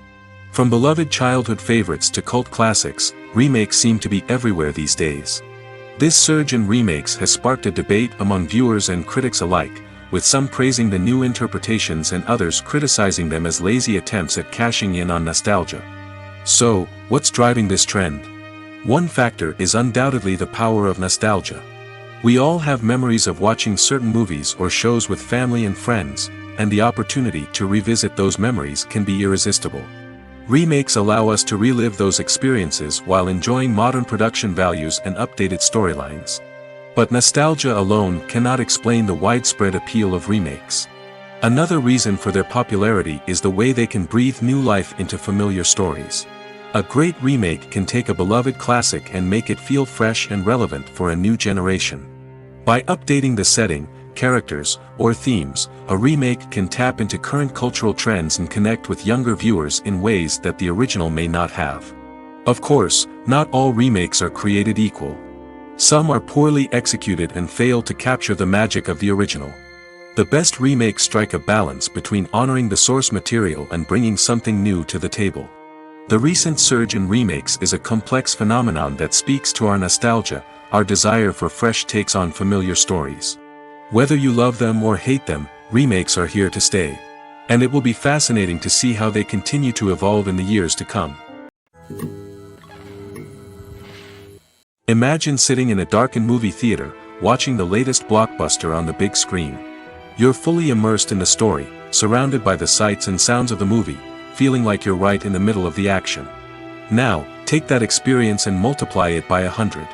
From beloved childhood favorites to cult classics, remakes seem to be everywhere these days. This surge in remakes has sparked a debate among viewers and critics alike, with some praising the new interpretations and others criticizing them as lazy attempts at cashing in on nostalgia. So, what's driving this trend? One factor is undoubtedly the power of nostalgia. We all have memories of watching certain movies or shows with family and friends, and the opportunity to revisit those memories can be irresistible. Remakes allow us to relive those experiences while enjoying modern production values and updated storylines. But nostalgia alone cannot explain the widespread appeal of remakes. Another reason for their popularity is the way they can breathe new life into familiar stories. A great remake can take a beloved classic and make it feel fresh and relevant for a new generation. By updating the setting, characters, or themes, a remake can tap into current cultural trends and connect with younger viewers in ways that the original may not have. Of course, not all remakes are created equal. Some are poorly executed and fail to capture the magic of the original. The best remakes strike a balance between honoring the source material and bringing something new to the table. The recent surge in remakes is a complex phenomenon that speaks to our nostalgia, our desire for fresh takes on familiar stories. Whether you love them or hate them, remakes are here to stay. And it will be fascinating to see how they continue to evolve in the years to come. Imagine sitting in a darkened movie theater, watching the latest blockbuster on the big screen. You're fully immersed in the story, surrounded by the sights and sounds of the movie, feeling like you're right in the middle of the action. Now, take that experience and multiply it by 100.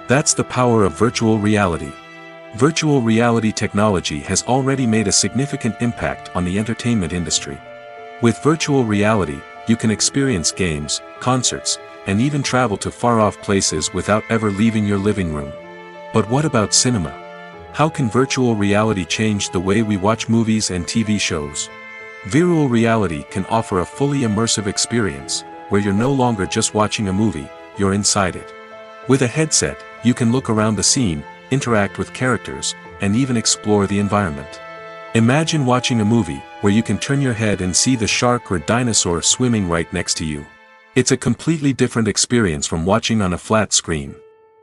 That's the power of virtual reality. Virtual reality technology has already made a significant impact on the entertainment industry. With virtual reality, you can experience games, concerts, and even travel to far-off places without ever leaving your living room. But what about cinema? How can virtual reality change the way we watch movies and TV shows? Virtual reality can offer a fully immersive experience, where you're no longer just watching a movie, you're inside it. With a headset, you can look around the scene, interact with characters, and even explore the environment. Imagine watching a movie, where you can turn your head and see the shark or dinosaur swimming right next to you. It's a completely different experience from watching on a flat screen.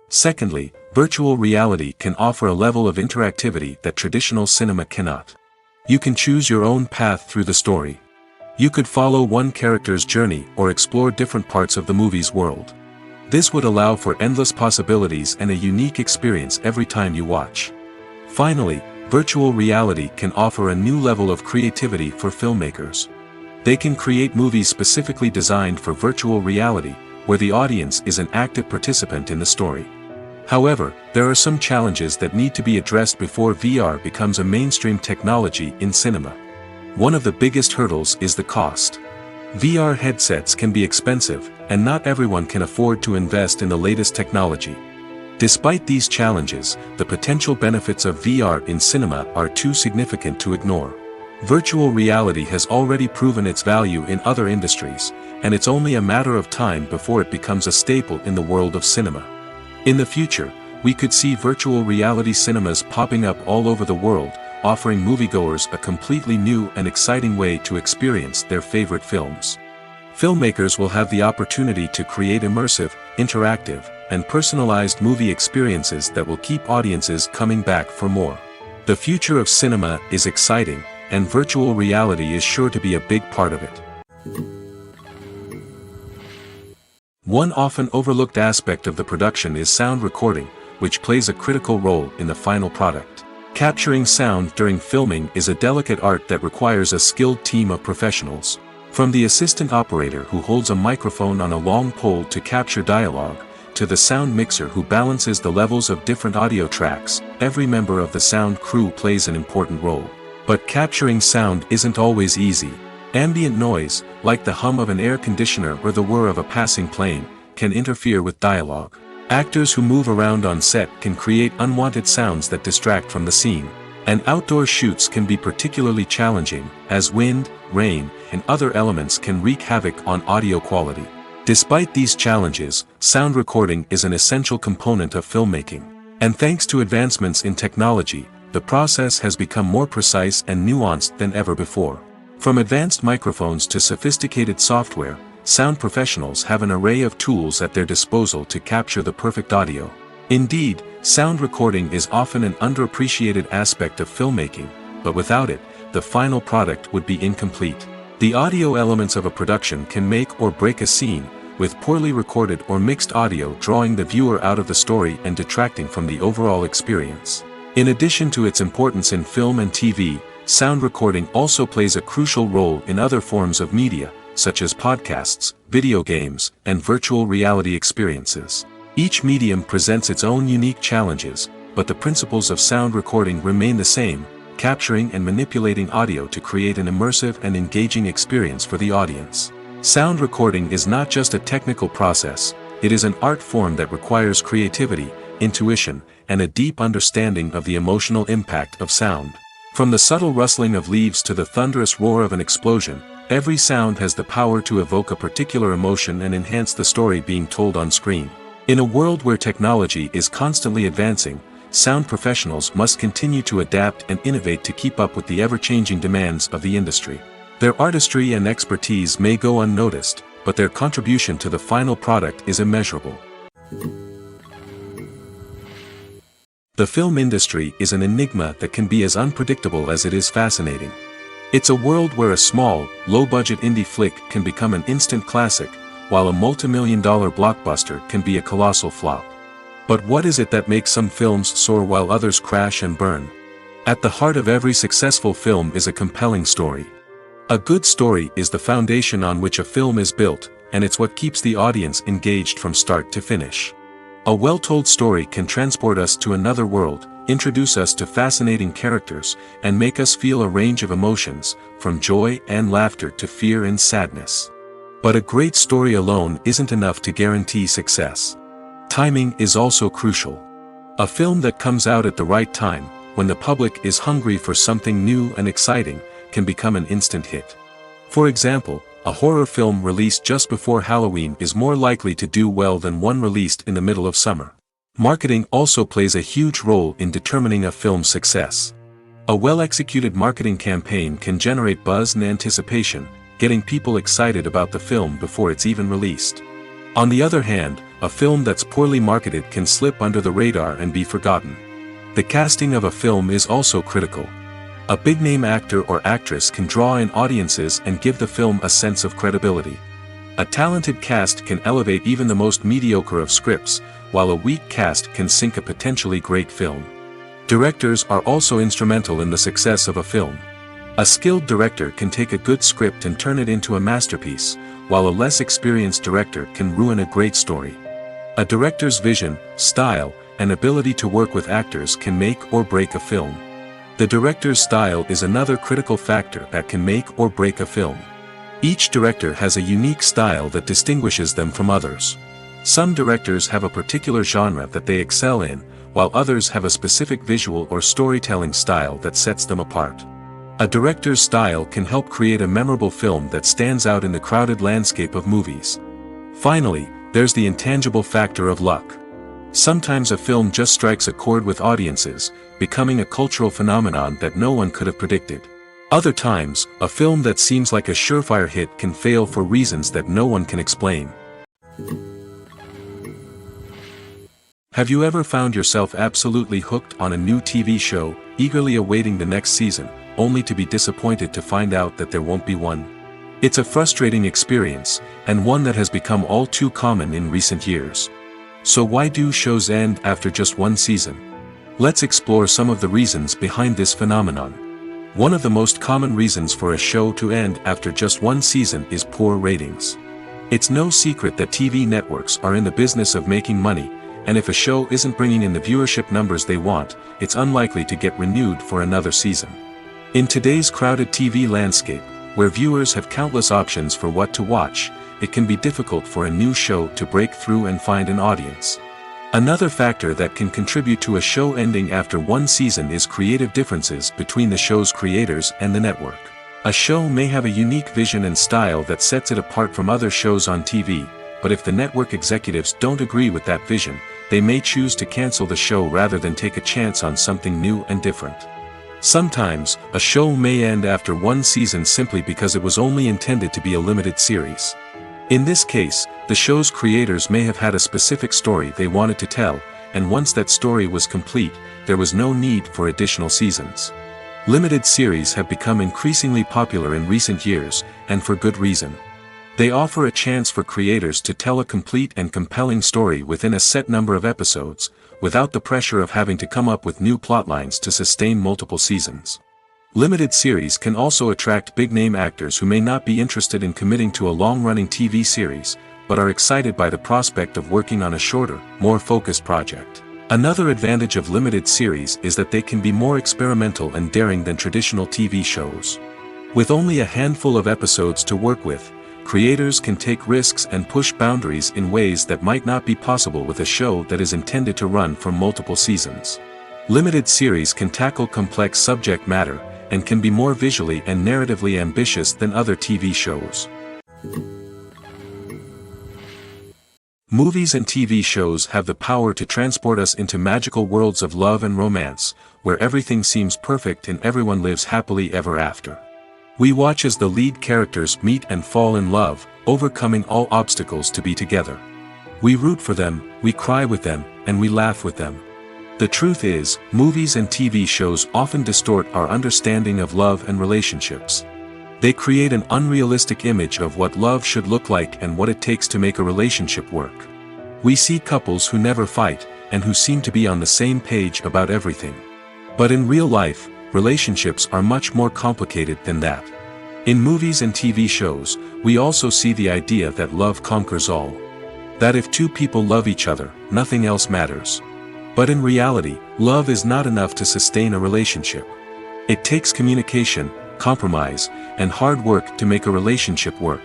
Secondly, virtual reality can offer a level of interactivity that traditional cinema cannot. You can choose your own path through the story. You could follow one character's journey or explore different parts of the movie's world. This would allow for endless possibilities and a unique experience every time you watch. Finally, virtual reality can offer a new level of creativity for filmmakers. They can create movies specifically designed for virtual reality, where the audience is an active participant in the story. However, there are some challenges that need to be addressed before VR becomes a mainstream technology in cinema. One of the biggest hurdles is the cost. VR headsets can be expensive, and not everyone can afford to invest in the latest technology. Despite these challenges, the potential benefits of VR in cinema are too significant to ignore. Virtual reality has already proven its value in other industries, and it's only a matter of time before it becomes a staple in the world of cinema. In the future, we could see virtual reality cinemas popping up all over the world, offering moviegoers a completely new and exciting way to experience their favorite films. Filmmakers will have the opportunity to create immersive, interactive, and personalized movie experiences that will keep audiences coming back for more. The future of cinema is exciting, and virtual reality is sure to be a big part of it. One often overlooked aspect of the production is sound recording, which plays a critical role in the final product. Capturing sound during filming is a delicate art that requires a skilled team of professionals. From the assistant operator who holds a microphone on a long pole to capture dialogue, to the sound mixer who balances the levels of different audio tracks, every member of the sound crew plays an important role. But capturing sound isn't always easy. Ambient noise, like the hum of an air conditioner or the whir of a passing plane, can interfere with dialogue. Actors who move around on set can create unwanted sounds that distract from the scene. And outdoor shoots can be particularly challenging, as wind, rain, and other elements can wreak havoc on audio quality. Despite these challenges, sound recording is an essential component of filmmaking. And thanks to advancements in technology, the process has become more precise and nuanced than ever before. From advanced microphones to sophisticated software, sound professionals have an array of tools at their disposal to capture the perfect audio. Indeed, sound recording is often an underappreciated aspect of filmmaking, but without it, the final product would be incomplete. The audio elements of a production can make or break a scene, with poorly recorded or mixed audio drawing the viewer out of the story and detracting from the overall experience. In addition to its importance in film and TV, sound recording also plays a crucial role in other forms of media, such as podcasts, video games, and virtual reality experiences. Each medium presents its own unique challenges, but the principles of sound recording remain the same, capturing and manipulating audio to create an immersive and engaging experience for the audience. Sound recording is not just a technical process, it is an art form that requires creativity, intuition, and a deep understanding of the emotional impact of sound. From the subtle rustling of leaves to the thunderous roar of an explosion, every sound has the power to evoke a particular emotion and enhance the story being told on screen. In a world where technology is constantly advancing, sound professionals must continue to adapt and innovate to keep up with the ever-changing demands of the industry. Their artistry and expertise may go unnoticed, but their contribution to the final product is immeasurable. The film industry is an enigma that can be as unpredictable as it is fascinating. It's a world where a small, low-budget indie flick can become an instant classic, while a multi-million-dollar blockbuster can be a colossal flop. But what is it that makes some films soar while others crash and burn? At the heart of every successful film is a compelling story. A good story is the foundation on which a film is built, and it's what keeps the audience engaged from start to finish. A well-told story can transport us to another world, introduce us to fascinating characters, and make us feel a range of emotions, from joy and laughter to fear and sadness. But a great story alone isn't enough to guarantee success. Timing is also crucial. A film that comes out at the right time, when the public is hungry for something new and exciting, can become an instant hit. For example, a horror film released just before Halloween is more likely to do well than one released in the middle of summer. Marketing also plays a huge role in determining a film's success. A well-executed marketing campaign can generate buzz and anticipation, getting people excited about the film before it's even released. On the other hand, a film that's poorly marketed can slip under the radar and be forgotten. The casting of a film is also critical. A big-name actor or actress can draw in audiences and give the film a sense of credibility. A talented cast can elevate even the most mediocre of scripts, while a weak cast can sink a potentially great film. Directors are also instrumental in the success of a film. A skilled director can take a good script and turn it into a masterpiece, while a less experienced director can ruin a great story. A director's vision, style, and ability to work with actors can make or break a film. The director's style is another critical factor that can make or break a film. Each director has a unique style that distinguishes them from others. Some directors have a particular genre that they excel in, while others have a specific visual or storytelling style that sets them apart. A director's style can help create a memorable film that stands out in the crowded landscape of movies. Finally, there's the intangible factor of luck. Sometimes a film just strikes a chord with audiences, becoming a cultural phenomenon that no one could have predicted. Other times, a film that seems like a surefire hit can fail for reasons that no one can explain. Have you ever found yourself absolutely hooked on a new TV show, eagerly awaiting the next season, only to be disappointed to find out that there won't be one? It's a frustrating experience, and one that has become all too common in recent years. So why do shows end after just one season? Let's explore some of the reasons behind this phenomenon. One of the most common reasons for a show to end after just one season is poor ratings. It's no secret that TV networks are in the business of making money, and if a show isn't bringing in the viewership numbers they want, it's unlikely to get renewed for another season. In today's crowded TV landscape, where viewers have countless options for what to watch, it can be difficult for a new show to break through and find an audience. Another factor that can contribute to a show ending after one season is creative differences between the show's creators and the network. A show may have a unique vision and style that sets it apart from other shows on TV, but if the network executives don't agree with that vision, they may choose to cancel the show rather than take a chance on something new and different. Sometimes, a show may end after one season simply because it was only intended to be a limited series. In this case, the show's creators may have had a specific story they wanted to tell, and once that story was complete, there was no need for additional seasons. Limited series have become increasingly popular in recent years, and for good reason. They offer a chance for creators to tell a complete and compelling story within a set number of episodes, without the pressure of having to come up with new plotlines to sustain multiple seasons. Limited series can also attract big-name actors who may not be interested in committing to a long-running TV series, but are excited by the prospect of working on a shorter, more focused project. Another advantage of limited series is that they can be more experimental and daring than traditional TV shows. With only a handful of episodes to work with, creators can take risks and push boundaries in ways that might not be possible with a show that is intended to run for multiple seasons. Limited series can tackle complex subject matter, and can be more visually and narratively ambitious than other TV shows. Movies and TV shows have the power to transport us into magical worlds of love and romance, where everything seems perfect and everyone lives happily ever after. We watch as the lead characters meet and fall in love, overcoming all obstacles to be together. We root for them, we cry with them, and we laugh with them. The truth is, movies and TV shows often distort our understanding of love and relationships. They create an unrealistic image of what love should look like and what it takes to make a relationship work. We see couples who never fight, and who seem to be on the same page about everything. But in real life, relationships are much more complicated than that. In movies and TV shows, we also see the idea that love conquers all. That if two people love each other, nothing else matters. But in reality, love is not enough to sustain a relationship. It takes communication, compromise, and hard work to make a relationship work.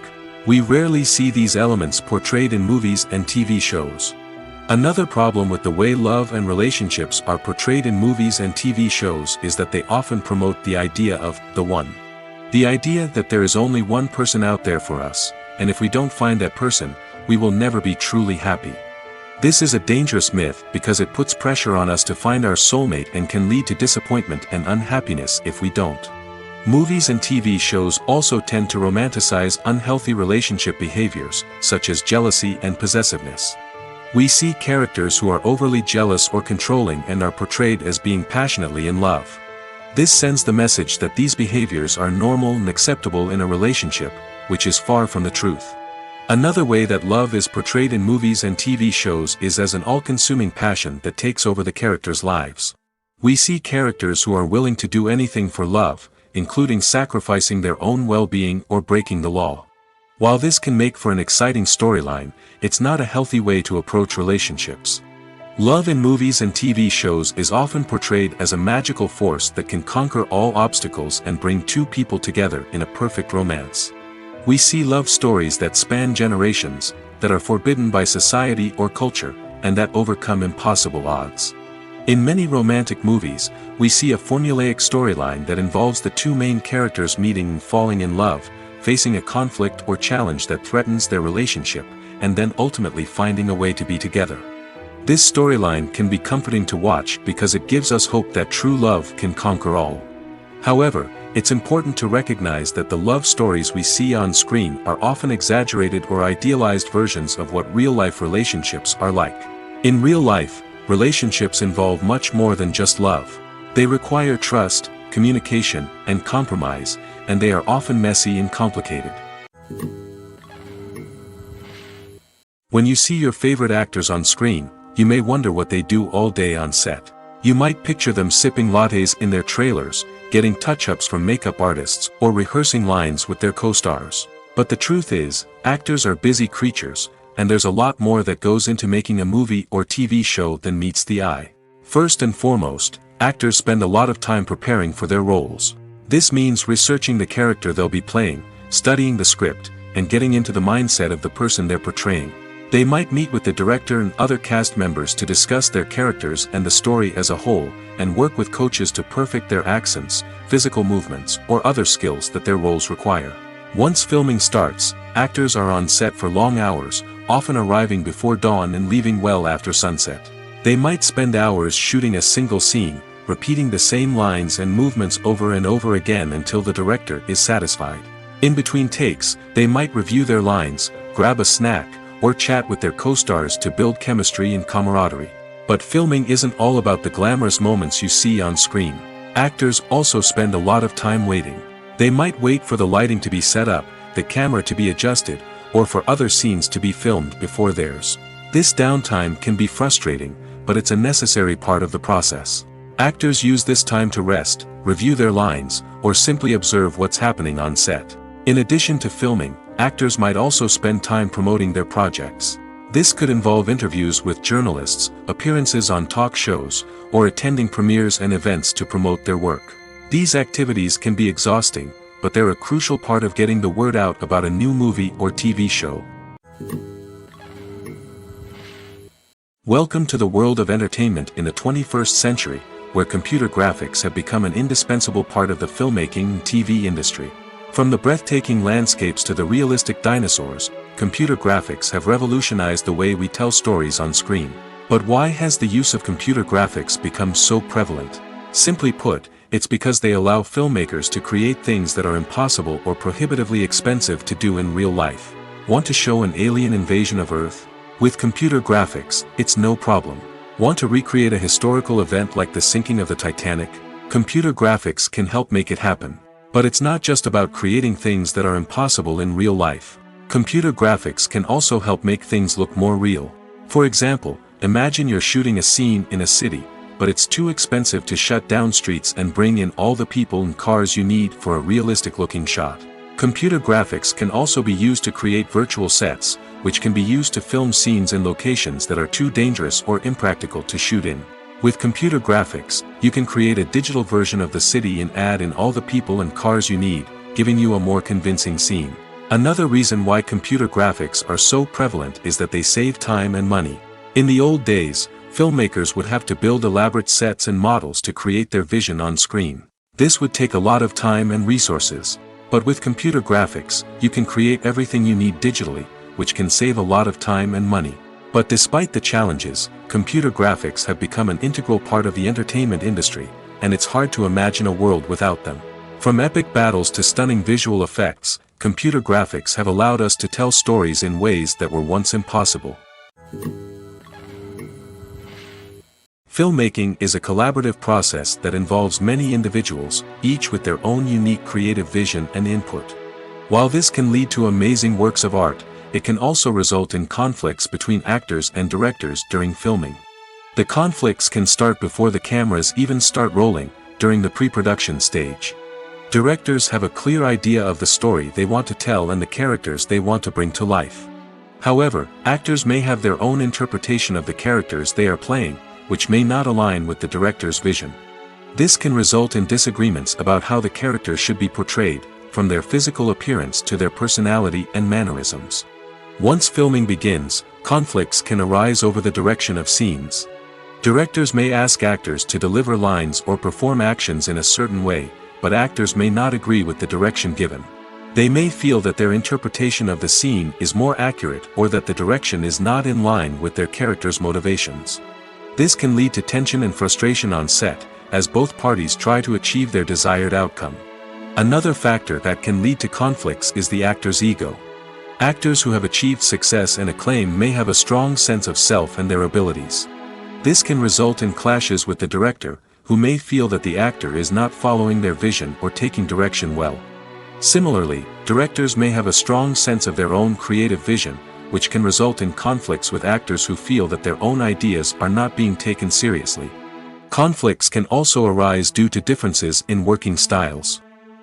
We rarely see these elements portrayed in movies and TV shows. Another problem with the way love and relationships are portrayed in movies and TV shows is that they often promote the idea of the one. The idea that there is only one person out there for us, and if we don't find that person, we will never be truly happy. This is a dangerous myth because it puts pressure on us to find our soulmate and can lead to disappointment and unhappiness if we don't. Movies and TV shows also tend to romanticize unhealthy relationship behaviors, such as jealousy and possessiveness. We see characters who are overly jealous or controlling and are portrayed as being passionately in love. This sends the message that these behaviors are normal and acceptable in a relationship, which is far from the truth. Another way that love is portrayed in movies and TV shows is as an all-consuming passion that takes over the characters' lives. We see characters who are willing to do anything for love, including sacrificing their own well-being or breaking the law. While this can make for an exciting storyline, it's not a healthy way to approach relationships. Love in movies and TV shows is often portrayed as a magical force that can conquer all obstacles and bring two people together in a perfect romance. We see love stories that span generations, that are forbidden by society or culture, and that overcome impossible odds. In many romantic movies, we see a formulaic storyline that involves the two main characters meeting and falling in love, facing a conflict or challenge that threatens their relationship, and then ultimately finding a way to be together. This storyline can be comforting to watch because it gives us hope that true love can conquer all. However, it's important to recognize that the love stories we see on screen are often exaggerated or idealized versions of what real-life relationships are like. In real life, relationships involve much more than just love. They require trust, communication, and compromise, and they are often messy and complicated. When you see your favorite actors on screen, you may wonder what they do all day on set. You might picture them sipping lattes in their trailers, getting touch-ups from makeup artists, or rehearsing lines with their co-stars. But the truth is, actors are busy creatures, and there's a lot more that goes into making a movie or TV show than meets the eye. First and foremost, actors spend a lot of time preparing for their roles. This means researching the character they'll be playing, studying the script, and getting into the mindset of the person they're portraying. They might meet with the director and other cast members to discuss their characters and the story as a whole, and work with coaches to perfect their accents, physical movements, or other skills that their roles require. Once filming starts, actors are on set for long hours, often arriving before dawn and leaving well after sunset. They might spend hours shooting a single scene, repeating the same lines and movements over and over again until the director is satisfied. In between takes, they might review their lines, grab a snack, or chat with their co-stars to build chemistry and camaraderie. But filming isn't all about the glamorous moments you see on screen. Actors also spend a lot of time waiting. They might wait for the lighting to be set up, the camera to be adjusted, or for other scenes to be filmed before theirs. This downtime can be frustrating, but it's a necessary part of the process. Actors use this time to rest, review their lines, or simply observe what's happening on set. In addition to filming, actors might also spend time promoting their projects. This could involve interviews with journalists, appearances on talk shows, or attending premieres and events to promote their work. These activities can be exhausting, but they're a crucial part of getting the word out about a new movie or TV show. Welcome to the world of entertainment in the 21st century, where computer graphics have become an indispensable part of the filmmaking and TV industry. From the breathtaking landscapes to the realistic dinosaurs, computer graphics have revolutionized the way we tell stories on screen. But why has the use of computer graphics become so prevalent? Simply put, it's because they allow filmmakers to create things that are impossible or prohibitively expensive to do in real life. Want to show an alien invasion of Earth? With computer graphics, it's no problem. Want to recreate a historical event like the sinking of the Titanic? Computer graphics can help make it happen. But it's not just about creating things that are impossible in real life. Computer graphics can also help make things look more real. For example, imagine you're shooting a scene in a city, but it's too expensive to shut down streets and bring in all the people and cars you need for a realistic-looking shot. Computer graphics can also be used to create virtual sets, which can be used to film scenes in locations that are too dangerous or impractical to shoot in. With computer graphics, you can create a digital version of the city and add in all the people and cars you need, giving you a more convincing scene. Another reason why computer graphics are so prevalent is that they save time and money. In the old days, filmmakers would have to build elaborate sets and models to create their vision on screen. This would take a lot of time and resources. But with computer graphics, you can create everything you need digitally, which can save a lot of time and money. But despite the challenges, computer graphics have become an integral part of the entertainment industry, and it's hard to imagine a world without them. From epic battles to stunning visual effects, computer graphics have allowed us to tell stories in ways that were once impossible. Filmmaking is a collaborative process that involves many individuals, each with their own unique creative vision and input. While this can lead to amazing works of art, it can also result in conflicts between actors and directors during filming. The conflicts can start before the cameras even start rolling, during the pre-production stage. Directors have a clear idea of the story they want to tell and the characters they want to bring to life. However, actors may have their own interpretation of the characters they are playing, which may not align with the director's vision. This can result in disagreements about how the characters should be portrayed, from their physical appearance to their personality and mannerisms. Once filming begins, conflicts can arise over the direction of scenes. Directors may ask actors to deliver lines or perform actions in a certain way, but actors may not agree with the direction given. They may feel that their interpretation of the scene is more accurate or that the direction is not in line with their character's motivations. This can lead to tension and frustration on set, as both parties try to achieve their desired outcome. Another factor that can lead to conflicts is the actor's ego. Actors who have achieved success and acclaim may have a strong sense of self and their abilities. This can result in clashes with the director, who may feel that the actor is not following their vision or taking direction well. Similarly, directors may have a strong sense of their own creative vision, which can result in conflicts with actors who feel that their own ideas are not being taken seriously. Conflicts can also arise due to differences in working styles.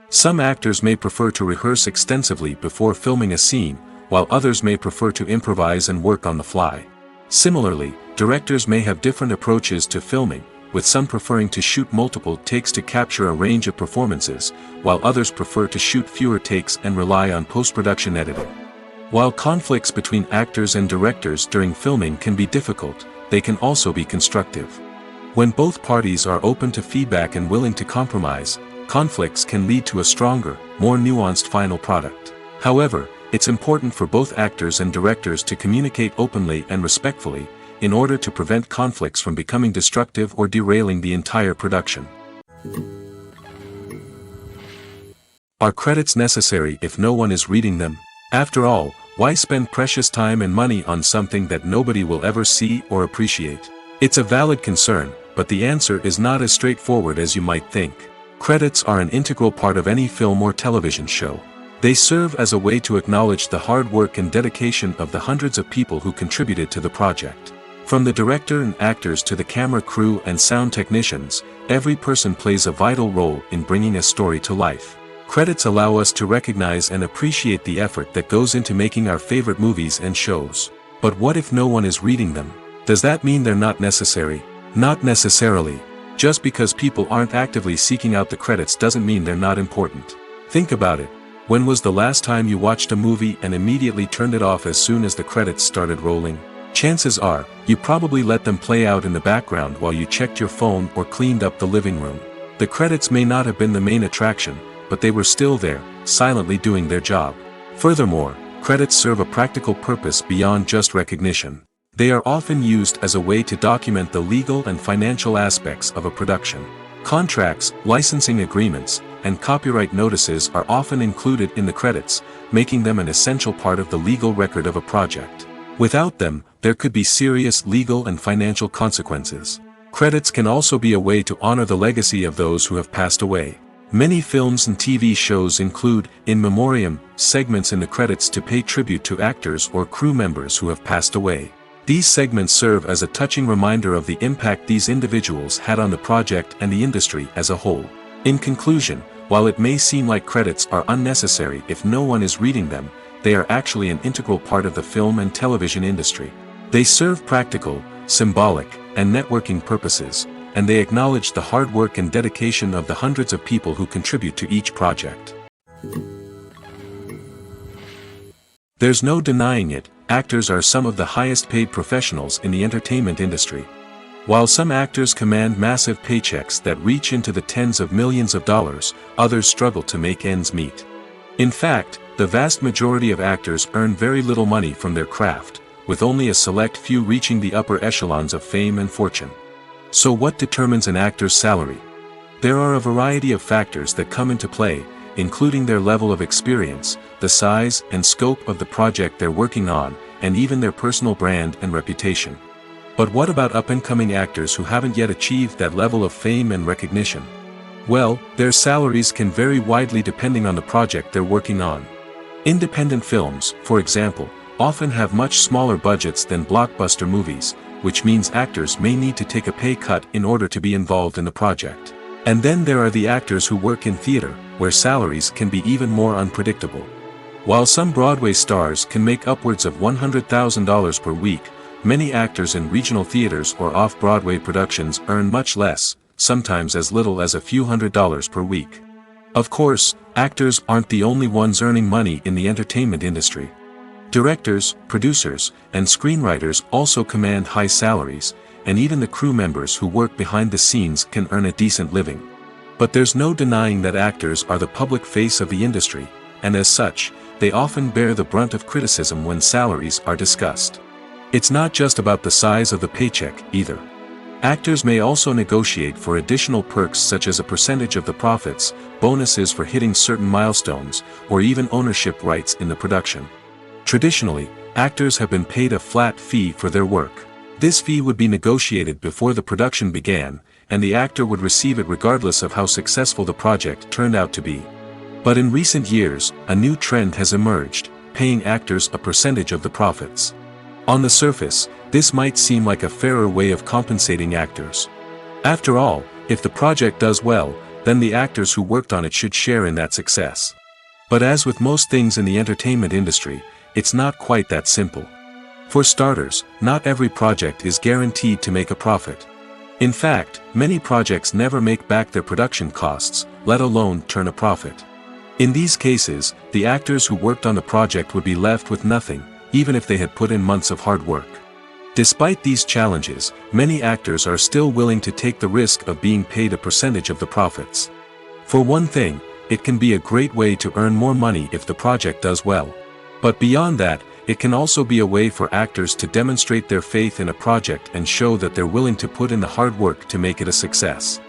Some actors may prefer to rehearse extensively before filming a scene, while others may prefer to improvise and work on the fly. Similarly, directors may have different approaches to filming, with some preferring to shoot multiple takes to capture a range of performances, while others prefer to shoot fewer takes and rely on post-production editing. While conflicts between actors and directors during filming can be difficult, they can also be constructive. When both parties are open to feedback and willing to compromise, conflicts can lead to a stronger, more nuanced final product. However, it's important for both actors and directors to communicate openly and respectfully, in order to prevent conflicts from becoming destructive or derailing the entire production. Are credits necessary if no one is reading them? After all, why spend precious time and money on something that nobody will ever see or appreciate? It's a valid concern, but the answer is not as straightforward as you might think. Credits are an integral part of any film or television show. They serve as a way to acknowledge the hard work and dedication of the hundreds of people who contributed to the project. From the director and actors to the camera crew and sound technicians, every person plays a vital role in bringing a story to life. Credits allow us to recognize and appreciate the effort that goes into making our favorite movies and shows. But what if no one is reading them? Does that mean they're not necessary? Not necessarily. Just because people aren't actively seeking out the credits doesn't mean they're not important. Think about it. When was the last time you watched a movie and immediately turned it off as soon as the credits started rolling? Chances are, you probably let them play out in the background while you checked your phone or cleaned up the living room. The credits may not have been the main attraction, but they were still there, silently doing their job. Furthermore, credits serve a practical purpose beyond just recognition. They are often used as a way to document the legal and financial aspects of a production. Contracts, licensing agreements, and copyright notices are often included in the credits, making them an essential part of the legal record of a project. Without them, there could be serious legal and financial consequences. Credits can also be a way to honor the legacy of those who have passed away. Many films and TV shows include, in memoriam, segments in the credits to pay tribute to actors or crew members who have passed away. These segments serve as a touching reminder of the impact these individuals had on the project and the industry as a whole. In conclusion, while it may seem like credits are unnecessary if no one is reading them, they are actually an integral part of the film and television industry. They serve practical, symbolic, and networking purposes, and they acknowledge the hard work and dedication of the hundreds of people who contribute to each project. There's no denying it, actors are some of the highest paid professionals in the entertainment industry. While some actors command massive paychecks that reach into the tens of millions of dollars, others struggle to make ends meet. In fact, the vast majority of actors earn very little money from their craft, with only a select few reaching the upper echelons of fame and fortune. So what determines an actor's salary? There are a variety of factors that come into play, including their level of experience, the size and scope of the project they're working on, and even their personal brand and reputation. But what about up-and-coming actors who haven't yet achieved that level of fame and recognition? Well, their salaries can vary widely depending on the project they're working on. Independent films, for example, often have much smaller budgets than blockbuster movies, which means actors may need to take a pay cut in order to be involved in the project. And then there are the actors who work in theater, where salaries can be even more unpredictable. While some Broadway stars can make upwards of $100,000 per week, many actors in regional theaters or off-Broadway productions earn much less, sometimes as little as a few $100s per week. Of course, actors aren't the only ones earning money in the entertainment industry. Directors, producers, and screenwriters also command high salaries, and even the crew members who work behind the scenes can earn a decent living. But there's no denying that actors are the public face of the industry, and as such, they often bear the brunt of criticism when salaries are discussed. It's not just about the size of the paycheck, either. Actors may also negotiate for additional perks such as a percentage of the profits, bonuses for hitting certain milestones, or even ownership rights in the production. Traditionally, actors have been paid a flat fee for their work. This fee would be negotiated before the production began, and the actor would receive it regardless of how successful the project turned out to be. But in recent years, a new trend has emerged, paying actors a percentage of the profits. On the surface, this might seem like a fairer way of compensating actors. After all, if the project does well, then the actors who worked on it should share in that success. But as with most things in the entertainment industry, it's not quite that simple. For starters, not every project is guaranteed to make a profit. In fact, many projects never make back their production costs, let alone turn a profit. In these cases, the actors who worked on the project would be left with nothing, even if they had put in months of hard work. Despite these challenges, many actors are still willing to take the risk of being paid a percentage of the profits. For one thing, it can be a great way to earn more money if the project does well. But beyond that, it can also be a way for actors to demonstrate their faith in a project and show that they're willing to put in the hard work to make it a success.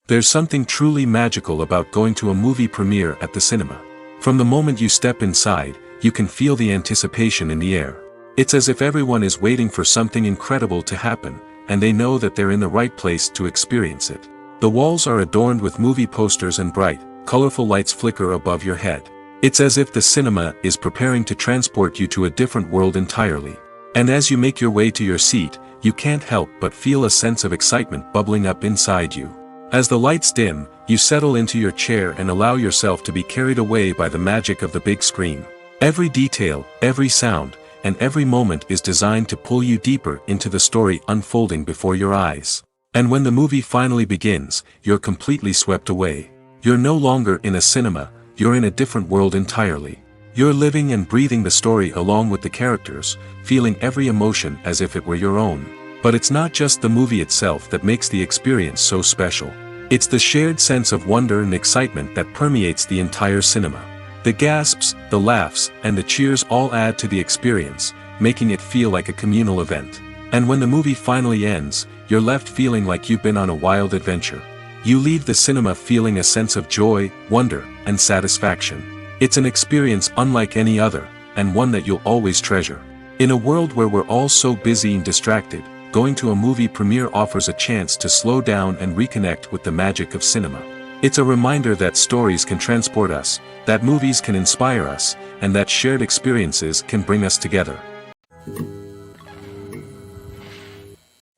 There's something truly magical about going to a movie premiere at the cinema. From the moment you step inside, you can feel the anticipation in the air. It's as if everyone is waiting for something incredible to happen, and they know that they're in the right place to experience it. The walls are adorned with movie posters and bright, colorful lights flicker above your head. It's as if the cinema is preparing to transport you to a different world entirely. And as you make your way to your seat, you can't help but feel a sense of excitement bubbling up inside you. As the lights dim, you settle into your chair and allow yourself to be carried away by the magic of the big screen. Every detail, every sound, and every moment is designed to pull you deeper into the story unfolding before your eyes. And when the movie finally begins, you're completely swept away. You're no longer in a cinema, you're in a different world entirely. You're living and breathing the story along with the characters, feeling every emotion as if it were your own. But it's not just the movie itself that makes the experience so special. It's the shared sense of wonder and excitement that permeates the entire cinema. The gasps, the laughs, and the cheers all add to the experience, making it feel like a communal event. And when the movie finally ends, you're left feeling like you've been on a wild adventure. You leave the cinema feeling a sense of joy, wonder, and satisfaction. It's an experience unlike any other, and one that you'll always treasure. In a world where we're all so busy and distracted, going to a movie premiere offers a chance to slow down and reconnect with the magic of cinema. It's a reminder that stories can transport us, that movies can inspire us, and that shared experiences can bring us together.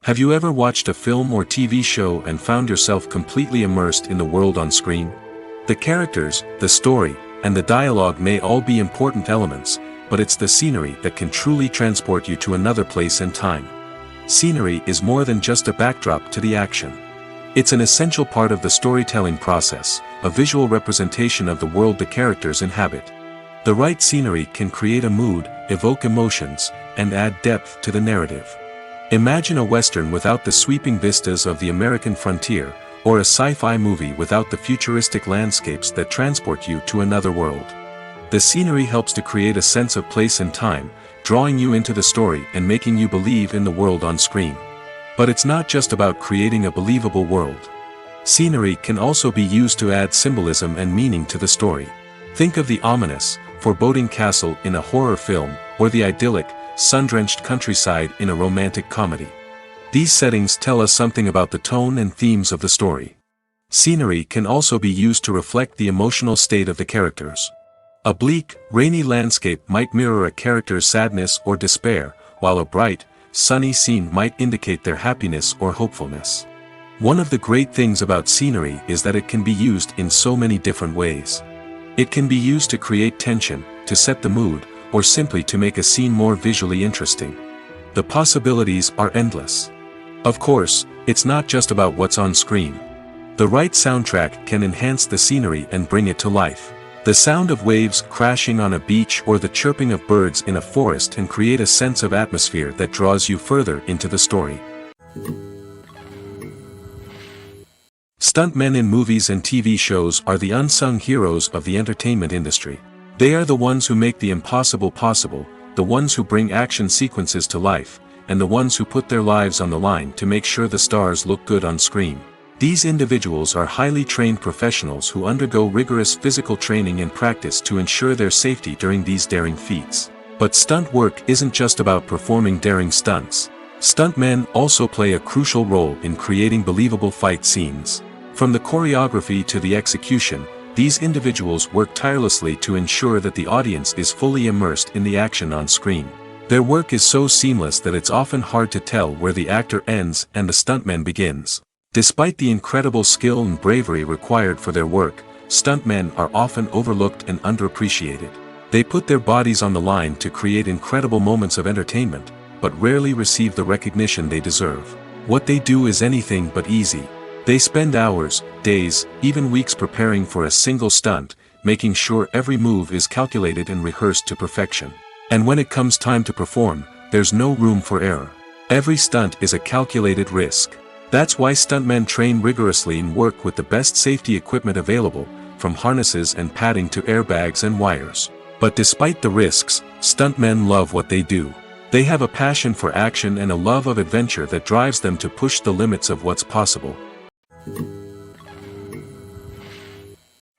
Have you ever watched a film or TV show and found yourself completely immersed in the world on screen? The characters, the story, and the dialogue may all be important elements, but it's the scenery that can truly transport you to another place and time. Scenery is more than just a backdrop to the action. It's an essential part of the storytelling process, a visual representation of the world the characters inhabit. The right scenery can create a mood, evoke emotions, and add depth to the narrative. Imagine a Western without the sweeping vistas of the American frontier, or a sci-fi movie without the futuristic landscapes that transport you to another world. The scenery helps to create a sense of place and time, drawing you into the story and making you believe in the world on screen. But it's not just about creating a believable world. Scenery can also be used to add symbolism and meaning to the story. Think of the ominous, foreboding castle in a horror film, or the idyllic, sun-drenched countryside in a romantic comedy. These settings tell us something about the tone and themes of the story. Scenery can also be used to reflect the emotional state of the characters. A bleak, rainy landscape might mirror a character's sadness or despair, while a bright, sunny scene might indicate their happiness or hopefulness. One of the great things about scenery is that it can be used in so many different ways. It can be used to create tension, to set the mood, or simply to make a scene more visually interesting. The possibilities are endless. Of course, it's not just about what's on screen. The right soundtrack can enhance the scenery and bring it to life. The sound of waves crashing on a beach or the chirping of birds in a forest can create a sense of atmosphere that draws you further into the story. Stuntmen in movies and TV shows are the unsung heroes of the entertainment industry. They are the ones who make the impossible possible, the ones who bring action sequences to life, and the ones who put their lives on the line to make sure the stars look good on screen. These individuals are highly trained professionals who undergo rigorous physical training and practice to ensure their safety during these daring feats. But stunt work isn't just about performing daring stunts. Stuntmen also play a crucial role in creating believable fight scenes. From the choreography to the execution, these individuals work tirelessly to ensure that the audience is fully immersed in the action on screen. Their work is so seamless that it's often hard to tell where the actor ends and the stuntman begins. Despite the incredible skill and bravery required for their work, stuntmen are often overlooked and underappreciated. They put their bodies on the line to create incredible moments of entertainment, but rarely receive the recognition they deserve. What they do is anything but easy. They spend hours, days, even weeks preparing for a single stunt, making sure every move is calculated and rehearsed to perfection. And when it comes time to perform, there's no room for error. Every stunt is a calculated risk. That's why stuntmen train rigorously and work with the best safety equipment available, from harnesses and padding to airbags and wires. But despite the risks, stuntmen love what they do. They have a passion for action and a love of adventure that drives them to push the limits of what's possible.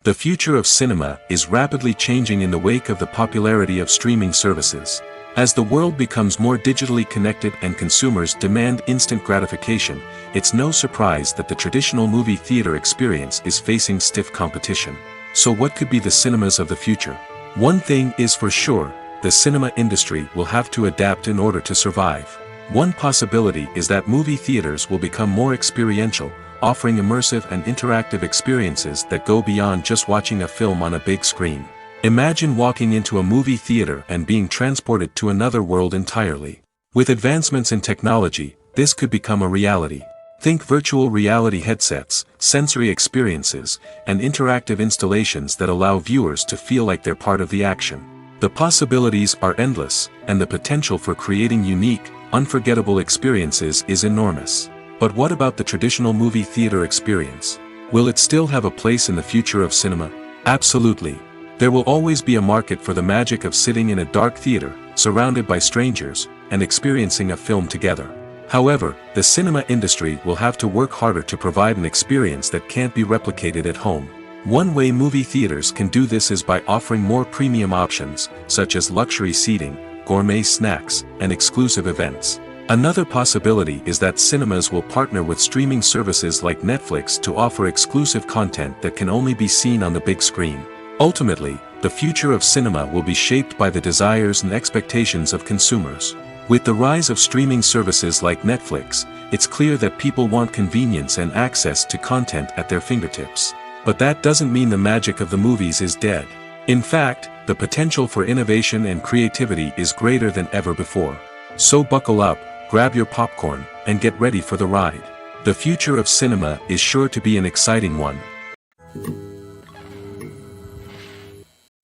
The future of cinema is rapidly changing in the wake of the popularity of streaming services. As the world becomes more digitally connected and consumers demand instant gratification, it's no surprise that the traditional movie theater experience is facing stiff competition. So what could be the cinemas of the future? One thing is for sure, the cinema industry will have to adapt in order to survive. One possibility is that movie theaters will become more experiential, offering immersive and interactive experiences that go beyond just watching a film on a big screen. Imagine walking into a movie theater and being transported to another world entirely. With advancements in technology, this could become a reality. Think virtual reality headsets, sensory experiences, and interactive installations that allow viewers to feel like they're part of the action. The possibilities are endless, and the potential for creating unique, unforgettable experiences is enormous. But what about the traditional movie theater experience? Will it still have a place in the future of cinema? Absolutely. There will always be a market for the magic of sitting in a dark theater, surrounded by strangers, and experiencing a film together. However, the cinema industry will have to work harder to provide an experience that can't be replicated at home. One way movie theaters can do this is by offering more premium options, such as luxury seating, gourmet snacks, and exclusive events. Another possibility is that cinemas will partner with streaming services like Netflix to offer exclusive content that can only be seen on the big screen. Ultimately, the future of cinema will be shaped by the desires and expectations of consumers. With the rise of streaming services like Netflix, it's clear that people want convenience and access to content at their fingertips. But that doesn't mean the magic of the movies is dead. In fact, the potential for innovation and creativity is greater than ever before. So buckle up, grab your popcorn, and get ready for the ride. The future of cinema is sure to be an exciting one.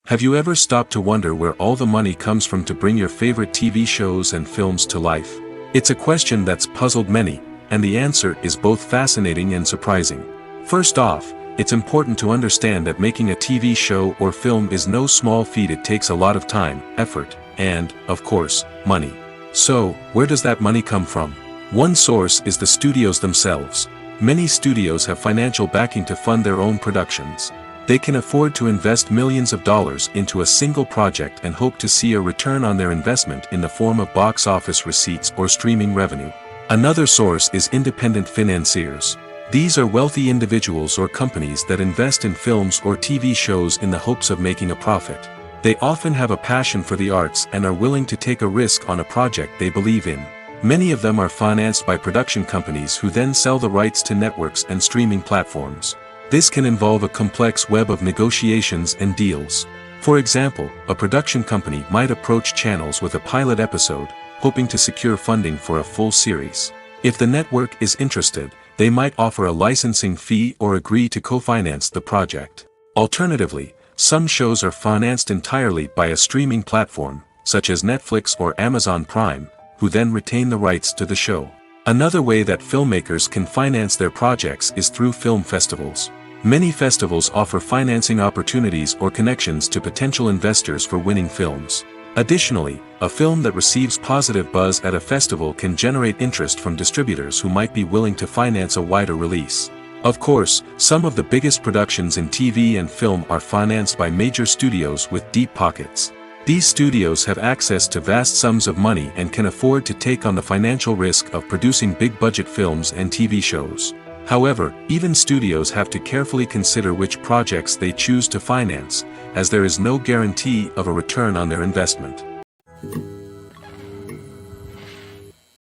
Have you ever stopped to wonder where all the money comes from to bring your favorite TV shows and films to life? It's a question that's puzzled many, and the answer is both fascinating and surprising. First off, it's important to understand that making a TV show or film is no small feat. It takes a lot of time, effort, and, of course, money. So, where does that money come from? One source is the studios themselves. Many studios have financial backing to fund their own productions. They can afford to invest millions of dollars into a single project and hope to see a return on their investment in the form of box office receipts or streaming revenue. Another source is independent financiers. These are wealthy individuals or companies that invest in films or TV shows in the hopes of making a profit. They often have a passion for the arts and are willing to take a risk on a project they believe in. Many of them are financed by production companies who then sell the rights to networks and streaming platforms. This can involve a complex web of negotiations and deals. For example, a production company might approach channels with a pilot episode, hoping to secure funding for a full series. If the network is interested, they might offer a licensing fee or agree to co-finance the project. Alternatively, some shows are financed entirely by a streaming platform, such as Netflix or Amazon Prime, who then retain the rights to the show. Another way that filmmakers can finance their projects is through film festivals. Many festivals offer financing opportunities or connections to potential investors for winning films. Additionally, a film that receives positive buzz at a festival can generate interest from distributors who might be willing to finance a wider release. Of course, some of the biggest productions in TV and film are financed by major studios with deep pockets. These studios have access to vast sums of money and can afford to take on the financial risk of producing big-budget films and TV shows. However, even studios have to carefully consider which projects they choose to finance, as there is no guarantee of a return on their investment.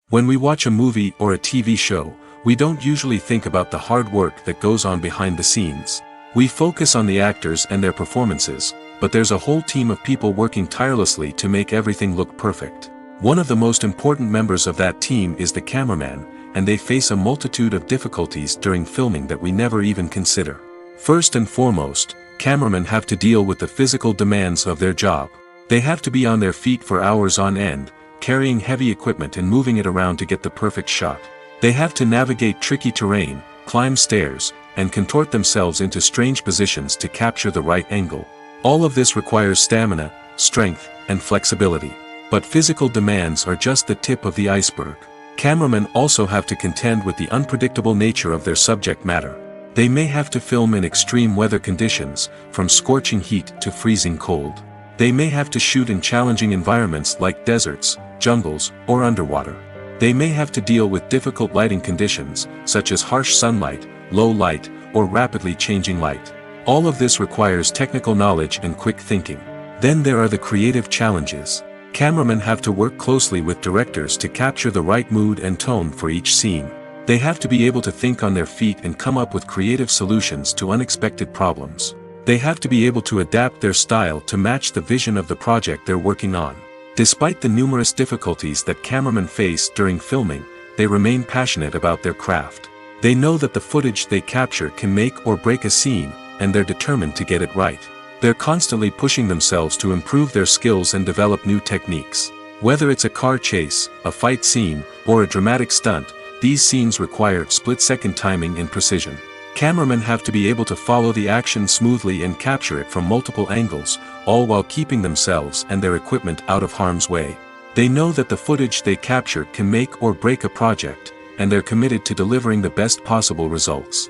When we watch a movie or a TV show, we don't usually think about the hard work that goes on behind the scenes. We focus on the actors and their performances, but there's a whole team of people working tirelessly to make everything look perfect. One of the most important members of that team is the cameraman, and they face a multitude of difficulties during filming that we never even consider. First and foremost, cameramen have to deal with the physical demands of their job. They have to be on their feet for hours on end, carrying heavy equipment and moving it around to get the perfect shot. They have to navigate tricky terrain, climb stairs, and contort themselves into strange positions to capture the right angle. All of this requires stamina, strength, and flexibility. But physical demands are just the tip of the iceberg. Cameramen also have to contend with the unpredictable nature of their subject matter. They may have to film in extreme weather conditions, from scorching heat to freezing cold. They may have to shoot in challenging environments like deserts, jungles, or underwater. They may have to deal with difficult lighting conditions, such as harsh sunlight, low light, or rapidly changing light. All of this requires technical knowledge and quick thinking. Then there are the creative challenges. Cameramen have to work closely with directors to capture the right mood and tone for each scene. They have to be able to think on their feet and come up with creative solutions to unexpected problems. They have to be able to adapt their style to match the vision of the project they're working on. Despite the numerous difficulties that cameramen face during filming, they remain passionate about their craft. They know that the footage they capture can make or break a scene, and they're determined to get it right. They're constantly pushing themselves to improve their skills and develop new techniques. Whether it's a car chase, a fight scene, or a dramatic stunt, these scenes require split-second timing and precision. Cameramen have to be able to follow the action smoothly and capture it from multiple angles, all while keeping themselves and their equipment out of harm's way. They know that the footage they capture can make or break a project, and they're committed to delivering the best possible results.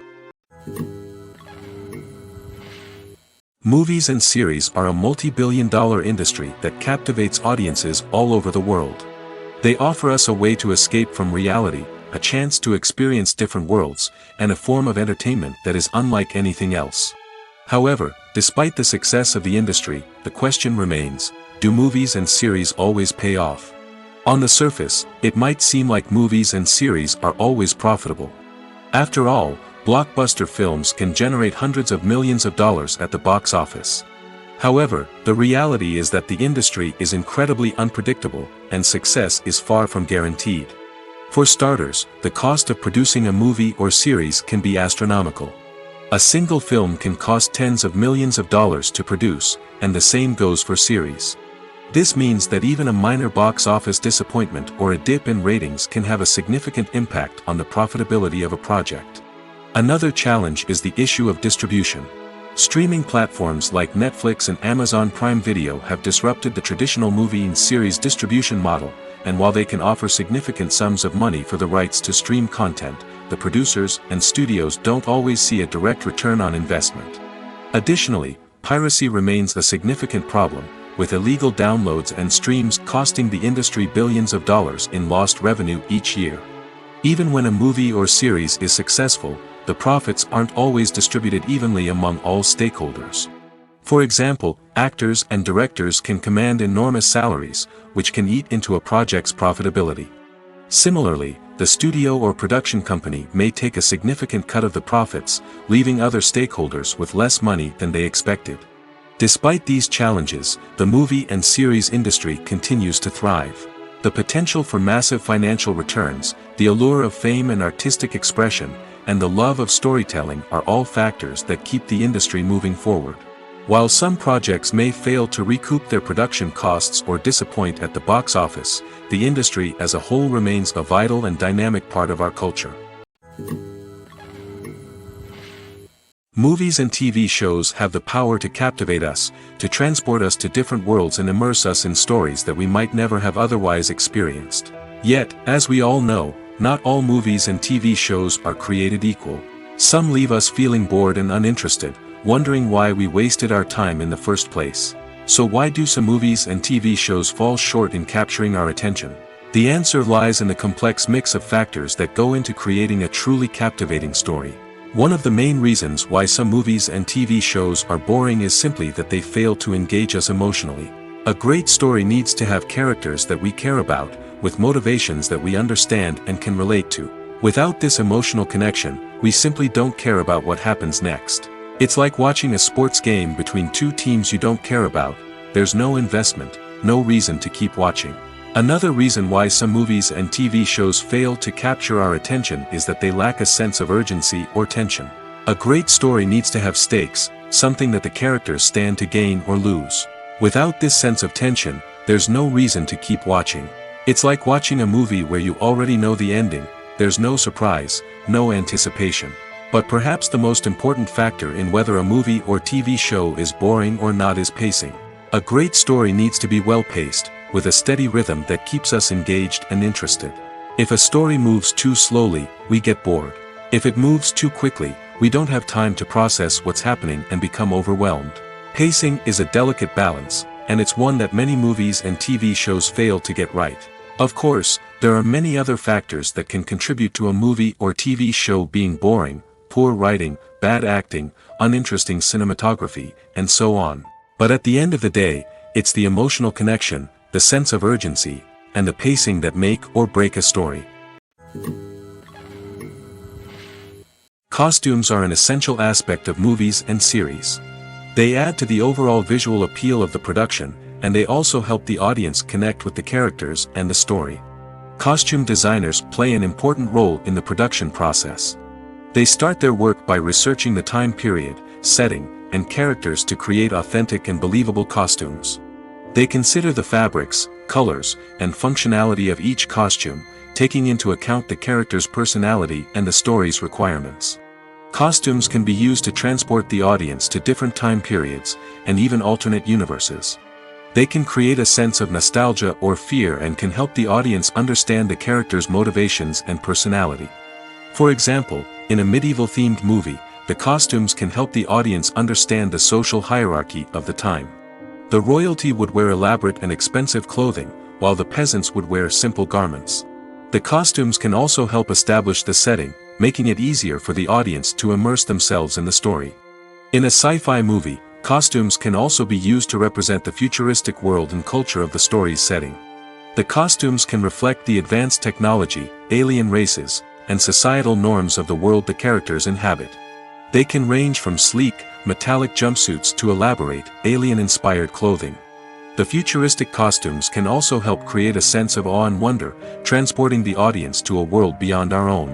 Movies and series are a multi-billion-dollar industry that captivates audiences all over the world. They offer us a way to escape from reality, a chance to experience different worlds, and a form of entertainment that is unlike anything else. However, despite the success of the industry, the question remains, do movies and series always pay off? On the surface, it might seem like movies and series are always profitable. After all, blockbuster films can generate hundreds of millions of dollars at the box office. However, the reality is that the industry is incredibly unpredictable, and success is far from guaranteed. For starters, the cost of producing a movie or series can be astronomical. A single film can cost tens of millions of dollars to produce, and the same goes for series. This means that even a minor box office disappointment or a dip in ratings can have a significant impact on the profitability of a project. Another challenge is the issue of distribution. Streaming platforms like Netflix and Amazon Prime Video have disrupted the traditional movie and series distribution model, and while they can offer significant sums of money for the rights to stream content, the producers and studios don't always see a direct return on investment. Additionally, piracy remains a significant problem, with illegal downloads and streams costing the industry billions of dollars in lost revenue each year. Even when a movie or series is successful, the profits aren't always distributed evenly among all stakeholders. For example, actors and directors can command enormous salaries, which can eat into a project's profitability. Similarly, the studio or production company may take a significant cut of the profits, leaving other stakeholders with less money than they expected. Despite these challenges, the movie and series industry continues to thrive. The potential for massive financial returns, the allure of fame and artistic expression, and the love of storytelling are all factors that keep the industry moving forward. While some projects may fail to recoup their production costs or disappoint at the box office, the industry as a whole remains a vital and dynamic part of our culture. Movies and TV shows have the power to captivate us, to transport us to different worlds and immerse us in stories that we might never have otherwise experienced. Yet, as we all know, not all movies and TV shows are created equal. Some leave us feeling bored and uninterested, wondering why we wasted our time in the first place. So why do some movies and TV shows fall short in capturing our attention? The answer lies in the complex mix of factors that go into creating a truly captivating story. One of the main reasons why some movies and TV shows are boring is simply that they fail to engage us emotionally. A great story needs to have characters that we care about, with motivations that we understand and can relate to. Without this emotional connection, we simply don't care about what happens next. It's like watching a sports game between two teams you don't care about. There's no investment, no reason to keep watching. Another reason why some movies and TV shows fail to capture our attention is that they lack a sense of urgency or tension. A great story needs to have stakes, something that the characters stand to gain or lose. Without this sense of tension, there's no reason to keep watching. It's like watching a movie where you already know the ending, there's no surprise, no anticipation. But perhaps the most important factor in whether a movie or TV show is boring or not is pacing. A great story needs to be well-paced, with a steady rhythm that keeps us engaged and interested. If a story moves too slowly, we get bored. If it moves too quickly, we don't have time to process what's happening and become overwhelmed. Pacing is a delicate balance, and it's one that many movies and TV shows fail to get right. Of course, there are many other factors that can contribute to a movie or TV show being boring: poor writing, bad acting, uninteresting cinematography, and so on. But at the end of the day, it's the emotional connection, the sense of urgency, and the pacing that make or break a story. Costumes are an essential aspect of movies and series. They add to the overall visual appeal of the production, and they also help the audience connect with the characters and the story. Costume designers play an important role in the production process. They start their work by researching the time period, setting, and characters to create authentic and believable costumes. They consider the fabrics, colors, and functionality of each costume, taking into account the character's personality and the story's requirements. Costumes can be used to transport the audience to different time periods, and even alternate universes. They can create a sense of nostalgia or fear and can help the audience understand the character's motivations and personality. For example, in a medieval-themed movie, the costumes can help the audience understand the social hierarchy of the time. The royalty would wear elaborate and expensive clothing, while the peasants would wear simple garments. The costumes can also help establish the setting, making it easier for the audience to immerse themselves in the story. In a sci-fi movie, costumes can also be used to represent the futuristic world and culture of the story's setting. The costumes can reflect the advanced technology, alien races, and societal norms of the world the characters inhabit. They can range from sleek, metallic jumpsuits to elaborate, alien-inspired clothing. The futuristic costumes can also help create a sense of awe and wonder, transporting the audience to a world beyond our own.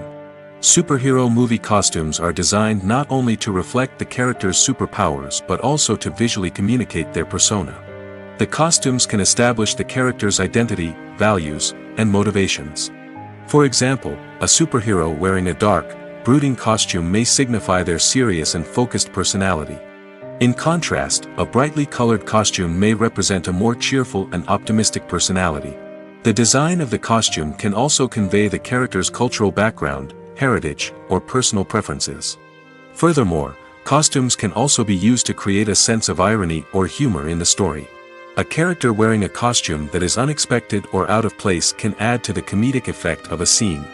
Superhero movie costumes are designed not only to reflect the character's superpowers but also to visually communicate their persona. The costumes can establish the character's identity, values, and motivations. For example, a superhero wearing a dark, brooding costume may signify their serious and focused personality. In contrast, a brightly colored costume may represent a more cheerful and optimistic personality. The design of the costume can also convey the character's cultural background, heritage, or personal preferences. Furthermore, costumes can also be used to create a sense of irony or humor in the story. A character wearing a costume that is unexpected or out of place can add to the comedic effect of a scene.